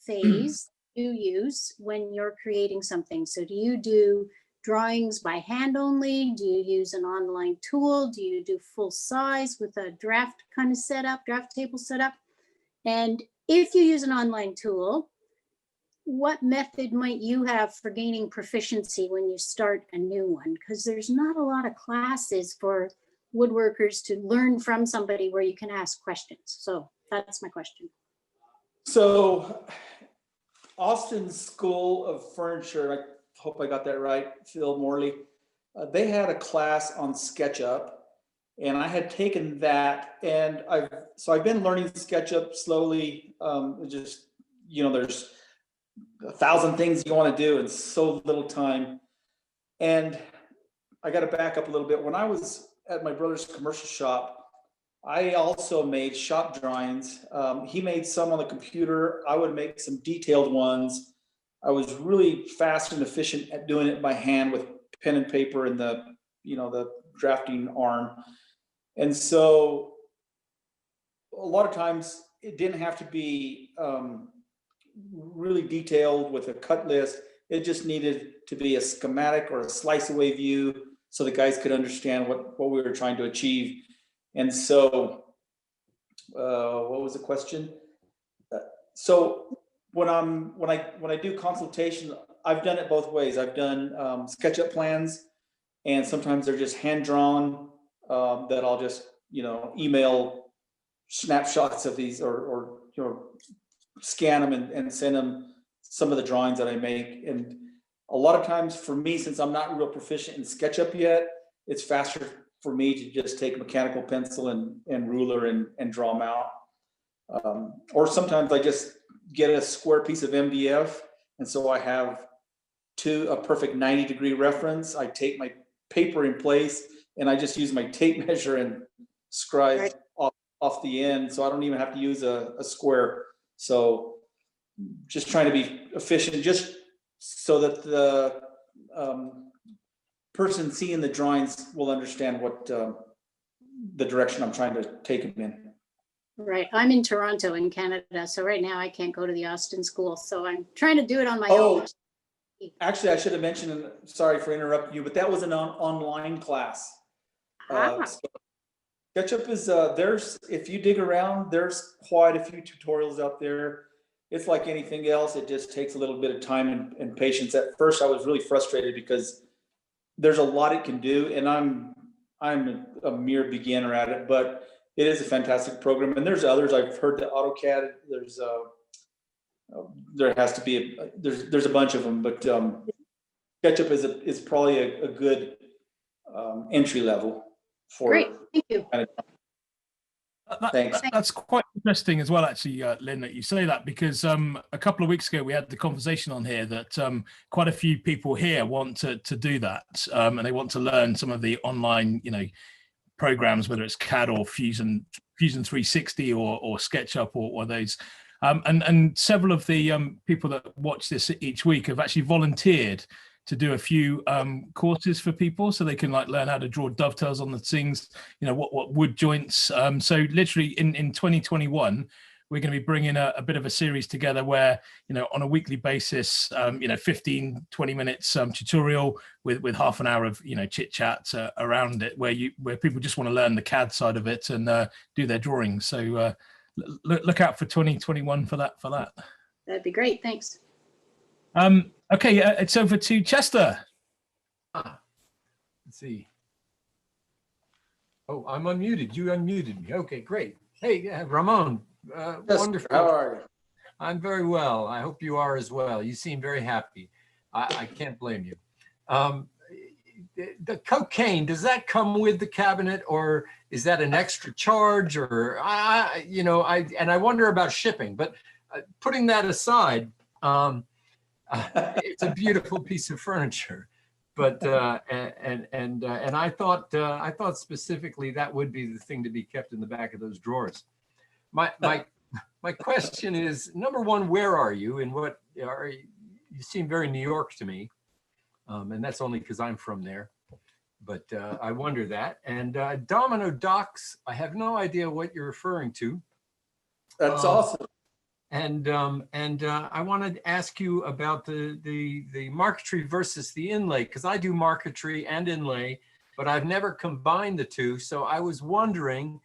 phase you use when you're creating something. So do you do drawings by hand only? Do you use an online tool? Do you do full size with a draft kind of setup, draft table setup? And if you use an online tool, what method might you have for gaining proficiency when you start a new one? Because there's not a lot of classes for woodworkers to learn from somebody where you can ask questions. So that's my question. So Austin School of Furniture, I hope I got that right, Phil Morley, they had a class on SketchUp, and I had taken that, and I've been learning SketchUp slowly. Just, there's 1,000 things you want to do in so little time. And I got to back up a little bit. When I was at my brother's commercial shop, I also made shop drawings. He made some on the computer. I would make some detailed ones. I was really fast and efficient at doing it by hand with pen and paper and the drafting arm. And so a lot of times it didn't have to be really detailed with a cut list. It just needed to be a schematic or a slice away view so the guys could understand what we were trying to achieve. And so what was the question? So when I do consultation, I've done it both ways. I've done SketchUp plans, and sometimes they're just hand drawn that I'll just email snapshots of these or scan them and send them some of the drawings that I make. And a lot of times for me, since I'm not real proficient in SketchUp yet, it's faster for me to just take a mechanical pencil and ruler and draw them out. Or sometimes I just get a square piece of MDF, and so I have a perfect 90-degree reference. I take my paper in place, and I just use my tape measure and scribe off the end, so I don't even have to use a square. So just trying to be efficient, just so that the person seeing the drawings will understand what the direction I'm trying to take them in. Right. I'm in Toronto in Canada. So right now I can't go to the Austin school. So I'm trying to do it on my own. Actually, I should have mentioned, and sorry for interrupting you, but that was an online class. SketchUp is, if you dig around, there's quite a few tutorials out there. It's like anything else. It just takes a little bit of time and patience. At first, I was really frustrated because there's a lot it can do, and I'm a mere beginner at it, but it is a fantastic program. And there's others. I've heard the AutoCAD. There has to be there's a bunch of them, but SketchUp is probably a good entry level for. Great, thank you. Thanks. That's quite interesting as well, actually, Lynn, that you say that, because a couple of weeks ago we had the conversation on here that quite a few people here want to do that, and they want to learn some of the online, programs, whether it's CAD or Fusion 360 or SketchUp or those. And several of the people that watch this each week have actually volunteered to do a few courses for people, so they can learn how to draw dovetails on the things, what wood joints. So literally in 2021, we're going to be bringing a bit of a series together where, on a weekly basis, 15, 20 minutes tutorial with half an hour of, chit chat around it, where people just want to learn the CAD side of it and do their drawings. So look out for 2021 for that. That'd be great. Thanks. Okay, it's over to Chester. Let's see. Oh, I'm unmuted. You unmuted me. Okay, great. Hey, Ramon. Wonderful. How are you? I'm very well. I hope you are as well. You seem very happy. I can't blame you. The cocaine, does that come with the cabinet, or is that an extra charge? Or I wonder about shipping. But putting that aside, it's a beautiful piece of furniture. But and I thought specifically that would be the thing to be kept in the back of those drawers. My question is, number one, where are you, and what are you? You seem very New York to me, and that's only because I'm from there. But I wonder that. And Domino Docks, I have no idea what you're referring to. That's awesome. And I wanted to ask you about the Marquetry versus the Inlay, because I do Marquetry and Inlay, but I've never combined the two. So I was wondering,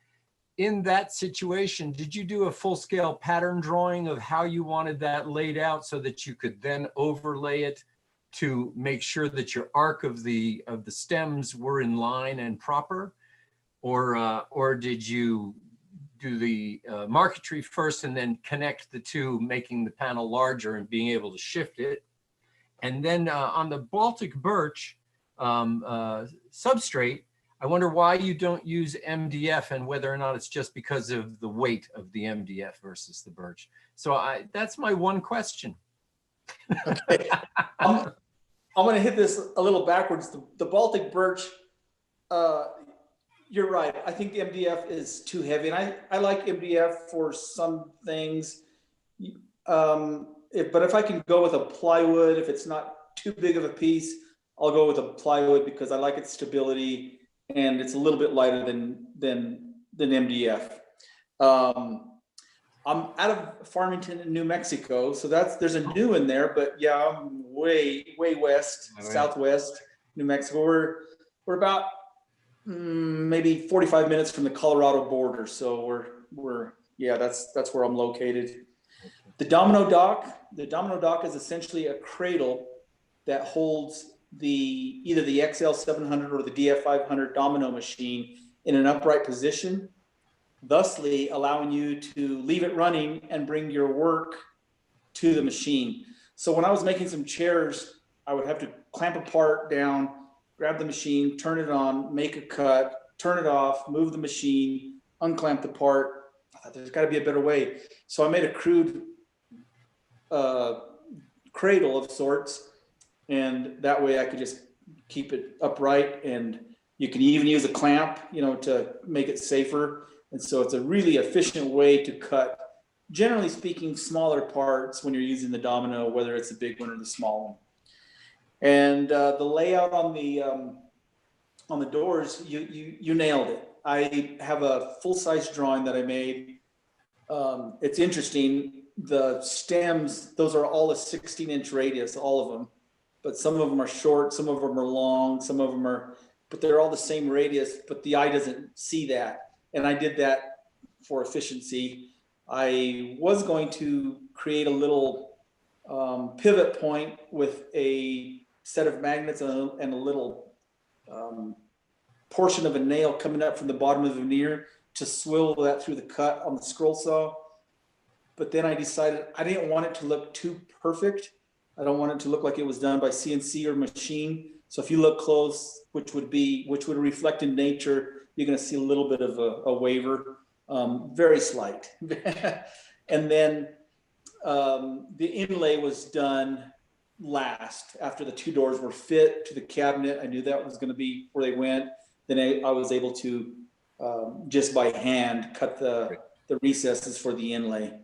in that situation, did you do a full-scale pattern drawing of how you wanted that laid out so that you could then overlay it to make sure that your arc of the stems were in line and proper, or did you do the Marquetry first and then connect the two, making the panel larger and being able to shift it? And then on the Baltic birch substrate, I wonder why you don't use MDF, and whether or not it's just because of the weight of the MDF versus the birch. So that's my one question. Okay. I'm going to hit this a little backwards. The Baltic birch, you're right. I think MDF is too heavy, and I like MDF for some things. But if I can go with a plywood, if it's not too big of a piece, I'll go with a plywood because I like its stability, and it's a little bit lighter than MDF. I'm out of Farmington in New Mexico, so there's a new in there, but yeah, I'm way west, southwest New Mexico. We're about maybe 45 minutes from the Colorado border, so that's where I'm located. The Domino Dock is essentially a cradle that holds either the XL700 or the DF500 domino machine in an upright position, thusly allowing you to leave it running and bring your work to the machine. So when I was making some chairs, I would have to clamp a part down, grab the machine, turn it on, make a cut, turn it off, move the machine, unclamp the part. I thought there's got to be a better way. So I made a crude cradle of sorts, and that way I could just keep it upright, and you can even use a clamp, to make it safer. And so it's a really efficient way to cut, generally speaking, smaller parts when you're using the Domino, whether it's the big one or the small one. And the layout on the doors, you nailed it. I have a full-size drawing that I made. It's interesting. The stems, those are all a 16-inch radius, all of them. But some of them are short, some of them are long, some of them are, but they're all the same radius, but the eye doesn't see that. And I did that for efficiency. I was going to create a little pivot point with a set of magnets and a little portion of a nail coming up from the bottom of the veneer to swivel that through the cut on the scroll saw. But then I decided I didn't want it to look too perfect. I don't want it to look like it was done by CNC or machine. So if you look close, which would reflect in nature, you're going to see a little bit of a waver, very slight. And then the inlay was done last after the two doors were fit to the cabinet. I knew that was going to be where they went. Then I was able to just by hand cut the recesses for the inlay.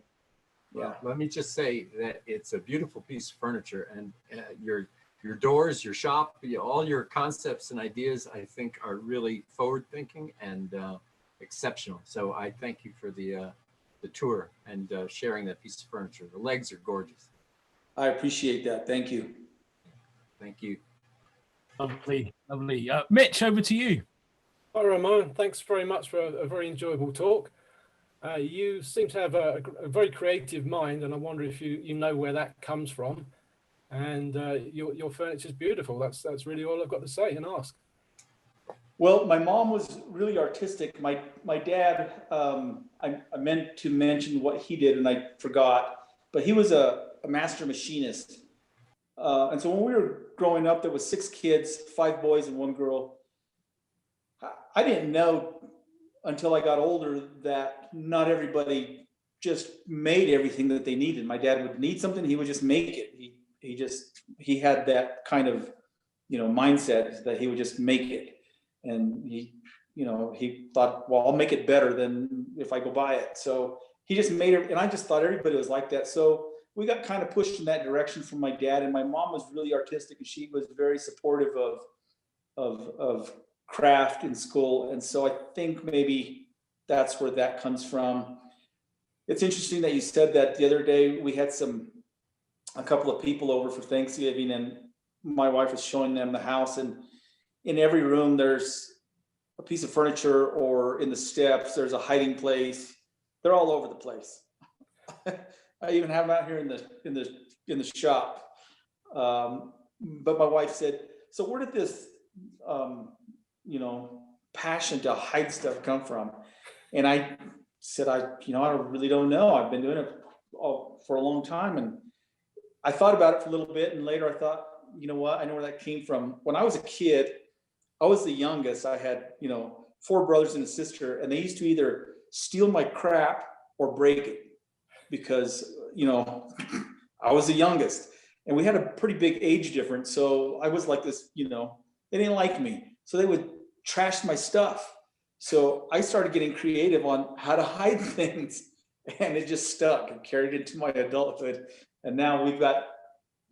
Yeah, let me just say that it's a beautiful piece of furniture, and your doors, your shop, all your concepts and ideas, I think, are really forward-thinking and exceptional. So I thank you for the tour and sharing that piece of furniture. The legs are gorgeous. I appreciate that. Thank you. Thank you. Lovely, lovely. Mitch, over to you. Hi, Ramon. Thanks very much for a very enjoyable talk. You seem to have a very creative mind, and I wonder if you know where that comes from. And your furniture is beautiful. That's really all I've got to say and ask. Well, my mom was really artistic. My dad, I meant to mention what he did and I forgot, but he was a master machinist. And so when we were growing up, there was 6 kids, 5 boys and 1 girl. I didn't know until I got older that not everybody just made everything that they needed. My dad would need something, he would just make it. He had that kind of, mindset that he would just make it. And he thought, well, I'll make it better than if I go buy it. So he just made it. And I just thought everybody was like that. So we got kind of pushed in that direction from my dad. And my mom was really artistic, and she was very supportive of craft in school. And so I think maybe that's where that comes from. It's interesting that you said that. The other day we had a couple of people over for Thanksgiving, and my wife was showing them the house, and in every room there's a piece of furniture, or in the steps there's a hiding place. They're all over the place. I even have them out here in the shop. But my wife said, so where did this passion to hide stuff come from? And I said, I really don't know. I've been doing it for a long time. And I thought about it for a little bit, and later I thought, you know what? I know where that came from. When I was a kid, I was the youngest. I had, 4 brothers and a sister, and they used to either steal my crap or break it because, I was the youngest, and we had a pretty big age difference. So I was like this, they didn't like me. So they would trash my stuff. So I started getting creative on how to hide things, and it just stuck and carried into my adulthood. And now we've got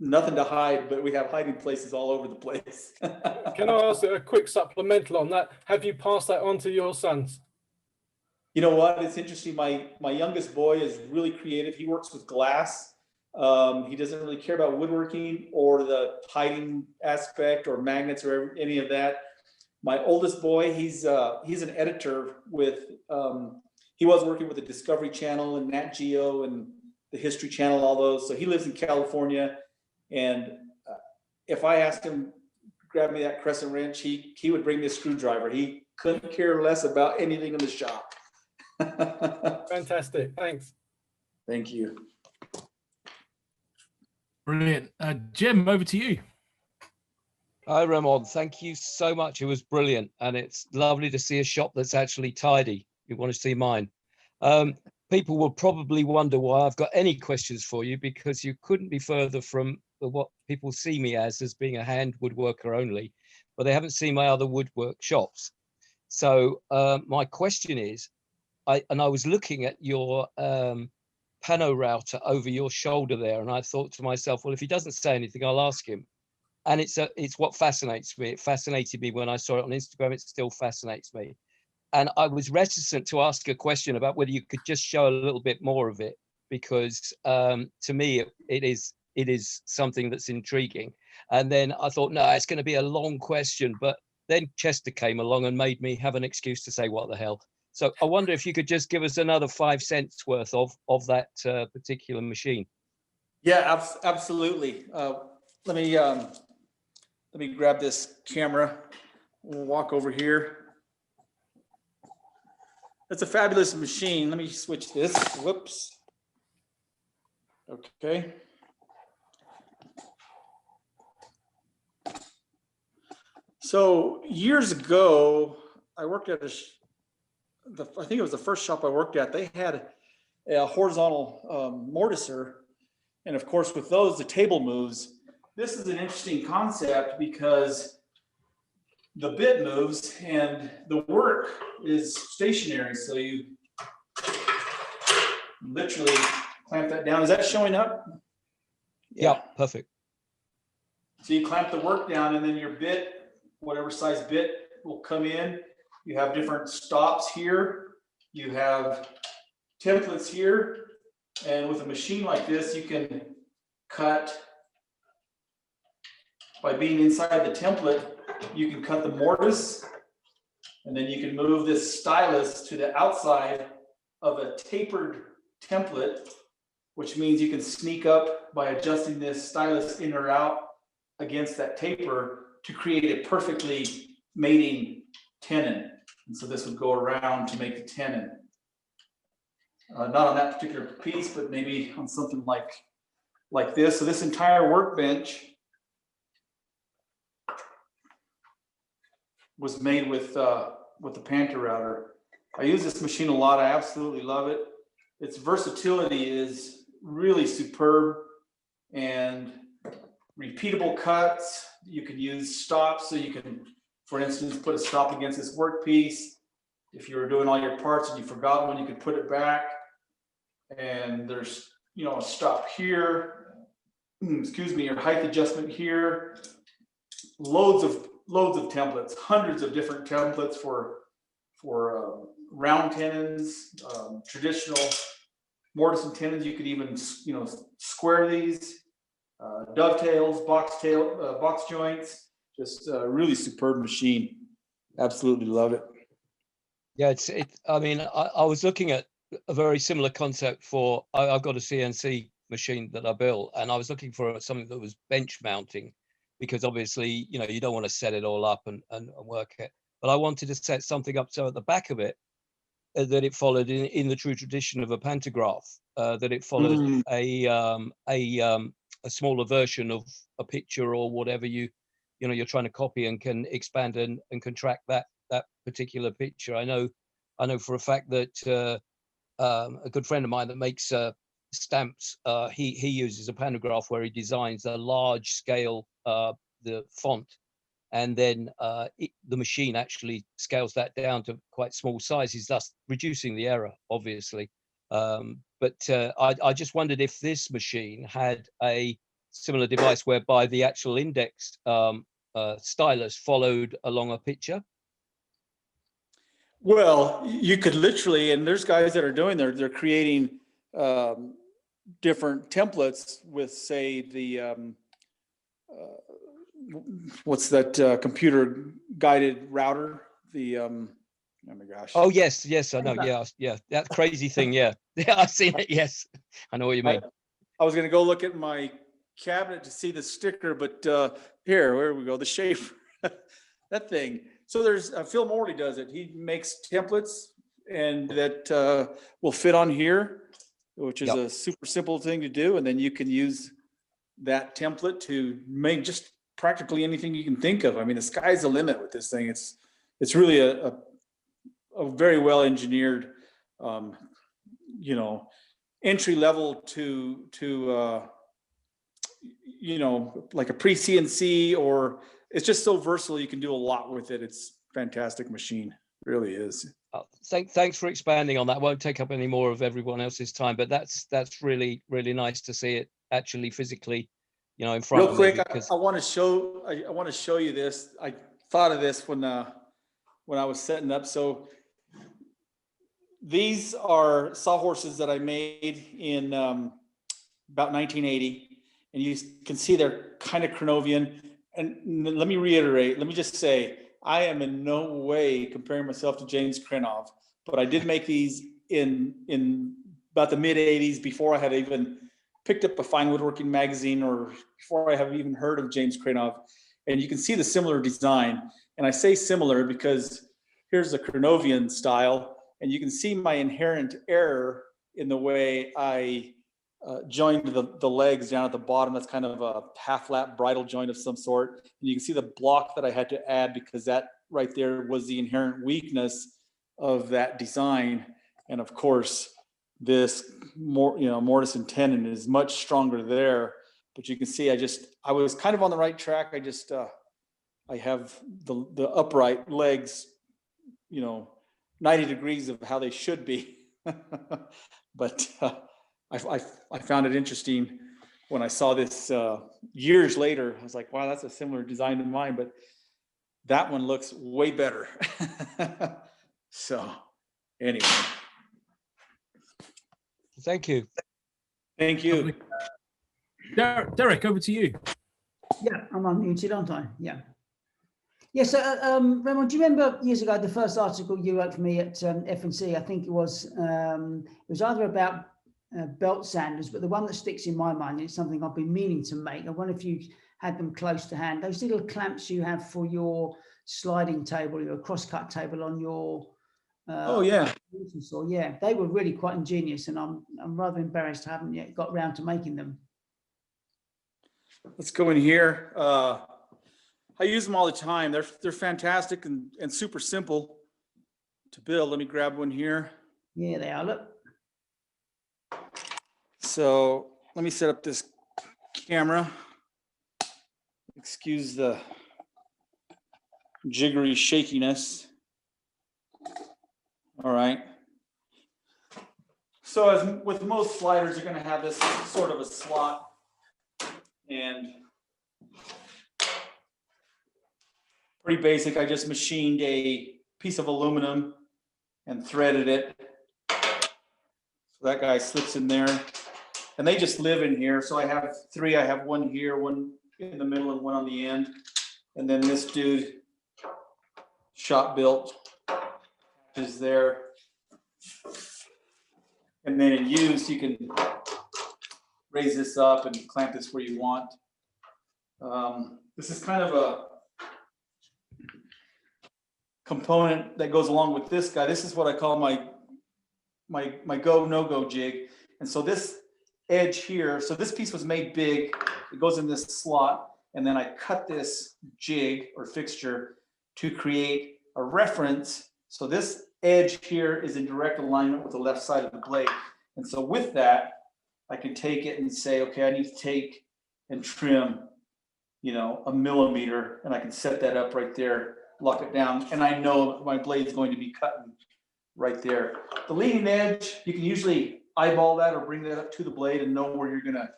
nothing to hide, but we have hiding places all over the place. Can I ask a quick supplemental on that? Have you passed that on to your sons? You know what? It's interesting. My youngest boy is really creative. He works with glass. He doesn't really care about woodworking or the hiding aspect or magnets or any of that. My oldest boy, he's an editor with, he was working with the Discovery Channel and Nat Geo and the History Channel, all those. So he lives in California. And if I asked him, grab me that crescent wrench, he would bring me a screwdriver. He couldn't care less about anything in the shop. Fantastic. Thanks. Thank you. Brilliant. Jim, over to you. Hi, Ramon. Thank you so much. It was brilliant. And it's lovely to see a shop that's actually tidy. You want to see mine. People will probably wonder why I've got any questions for you, because you couldn't be further from what people see me as being a hand woodworker only, but they haven't seen my other woodwork shops. So my question is, I was looking at your Panther Router over your shoulder there, and I thought to myself, well, if he doesn't say anything, I'll ask him. And it's what fascinates me. It fascinated me when I saw it on Instagram. It still fascinates me. And I was reticent to ask a question about whether you could just show a little bit more of it, because to me, it is something that's intriguing. And then I thought, no, it's going to be a long question. But then Chester came along and made me have an excuse to say, what the hell? So I wonder if you could just give us another 5 cents worth of that particular machine. Yeah, absolutely. Let me grab this camera. We'll walk over here. That's a fabulous machine. Let me switch this. Whoops. Okay. So years ago, I worked at I think it was the first shop I worked at. They had a horizontal mortiser. And of course, with those, the table moves. This is an interesting concept because the bit moves and the work is stationary. So you literally clamp that down. Is that showing up? Yeah, perfect. So you clamp the work down, and then your bit, whatever size bit, will come in. You have different stops here. You have templates here. And with a machine like this, you can cut. By being inside the template, you can cut the mortise, and then you can move this stylus to the outside of a tapered template, which means you can sneak up by adjusting this stylus in or out against that taper to create a perfectly mating tenon. And so this would go around to make the tenon. Not on that particular piece, but maybe on something like this. So this entire workbench was made with the Panther Router. I use this machine a lot. I absolutely love it. Its versatility is really superb, and repeatable cuts. You can use stops, so you can, for instance, put a stop against this workpiece. If you were doing all your parts and you forgot one, you could put it back. And there's, a stop here. Excuse me, your height adjustment here. Loads of templates, hundreds of different templates for round tenons, traditional mortise and tenons. You could even square these, dovetails, box joints. Just a really superb machine. Absolutely love it. Yeah, I was looking at a very similar concept for, I've got a CNC machine that I built, and I was looking for something that was bench mounting, because obviously, you don't want to set it all up and work it. But I wanted to set something up so at the back of it, that it followed in the true tradition of a pantograph, that it followed a smaller version of a picture or whatever you're trying to copy, and can expand and contract that particular picture. I know for a fact that a good friend of mine that makes stamps, he uses a pantograph where he designs a large scale the font, and then the machine actually scales that down to quite small sizes, thus reducing the error, obviously. But I just wondered if this machine had a similar device whereby the actual index stylus followed along a picture. Well, you could literally, and there's guys that are doing, they're creating different templates with, say, the what's that computer guided router? The oh my gosh. Oh yes, I know. Yeah, that crazy thing. Yeah, I've seen it. Yes, I know what you mean. I was going to go look at my cabinet to see the sticker, but where we go, the shape, that thing. So there's Phil Morley does it. He makes templates, and that will fit on here, which is a super simple thing to do. And then you can use that template to make just practically anything you can think of. I mean, the sky's the limit with this thing. It's really a very well engineered, you know, entry level to you know, like a pre-CNC, or it's just so versatile. You can do a lot with it. It's a fantastic machine. It really is. Thanks for expanding on that. I won't take up any more of everyone else's time, but that's really nice to see it actually physically, you know, in front Real of quick, me. Because I want to show you this. I thought of this when I was setting up. So these are sawhorses that I made in about 1980, and you can see they're kind of Cronovian. And let me reiterate. Let me just say, I am in no way comparing myself to James Krenov, but I did make these in about the mid 80s, before I had even picked up a fine woodworking magazine, or before I have even heard of James Krenov. And you can see the similar design. And I say similar because here's the Cronovian style, and you can see my inherent error in the way I joined the legs down at the bottom. That's kind of a half lap bridle joint of some sort. And you can see the block that I had to add, because that right there was the inherent weakness of that design. And of course, this mortise and tenon is much stronger there. But you can see I was kind of on the right track. I have the upright legs, 90 degrees of how they should be. But I found it interesting when I saw this years later. I was like, wow, that's a similar design to mine, but that one looks way better. So anyway. thank you. Thank you. Derek, over to you. Yeah, I'm unmuted, aren't I? Yeah. Yes, Ramon, do you remember years ago the first article you wrote for me at F&C? I think it was either about belt sanders, but the one that sticks in my mind is something I've been meaning to make. I wonder if you had them close to hand. Those little clamps you have for your sliding table, your crosscut table on your Oh yeah. saw. Yeah, they were really quite ingenious, and I'm rather embarrassed I haven't yet got round to making them. Let's go in here. I use them all the time. They're fantastic and super simple to build. Let me grab one here. Yeah, they are. Look. So let me set up this camera. Excuse the jiggery shakiness. All right. So as with most sliders, you're going to have this sort of a slot, and pretty basic. I just machined a piece of aluminum and threaded it. So that guy slips in there, and they just live in here. So I have three. I have one here, one in the middle, and one on the end. And then this dude, shop built, is there. And then in use, you can raise this up and clamp this where you want. This is kind of a component that goes along with this guy. This is what I call my go, no go jig. And so this edge here, so this piece was made big, it goes in this slot, and then I cut this jig or fixture to create a reference. So this edge here is in direct alignment with the left side of the blade. And so with that, I can take it and say, okay, I need to take and trim, a millimeter, and I can set that up right there, lock it down, and I know my blade is going to be cutting right there. The leading edge, you can usually eyeball that or bring that up to the blade and know where you're going to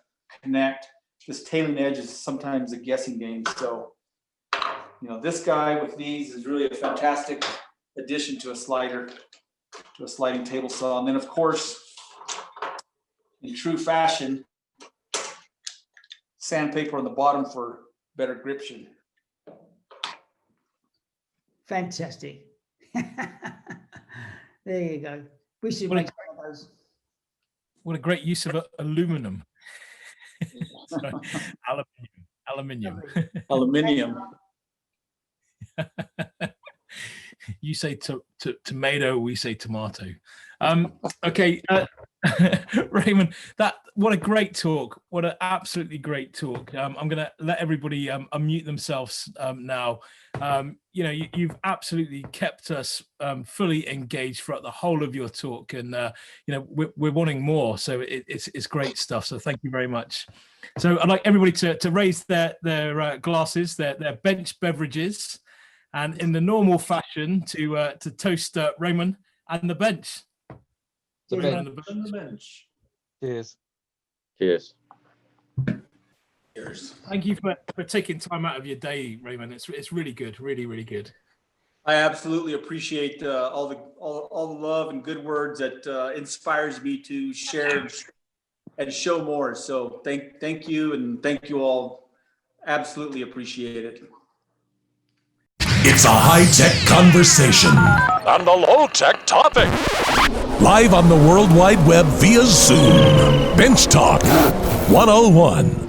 connect. This tailing edge is sometimes a guessing game. So, this guy with these is really a fantastic addition to a slider, to a sliding table saw. And then, of course, in true fashion, sandpaper on the bottom for better gription. Fantastic. There you go. We should make some of those. What a great use of aluminum. Sorry, aluminium. You say tomato, we say tomato. Okay, Raymond, what a great talk. What an absolutely great talk. I'm going to let everybody unmute themselves now. You've absolutely kept us fully engaged throughout the whole of your talk, and we're wanting more. So it's great stuff. So thank you very much. So I'd like everybody to raise their glasses, their bench beverages, and in the normal fashion to toast Raymond and the bench. The bench. Cheers. Cheers. Thank you for taking time out of your day, Raymond. It's really good, really, really good. I absolutely appreciate all the love and good words that inspires me to share and show more. So thank you, and thank you all. Absolutely appreciate it. It's a high-tech conversation And a low-tech topic. live on the World Wide Web via Zoom. Bench Talk 101.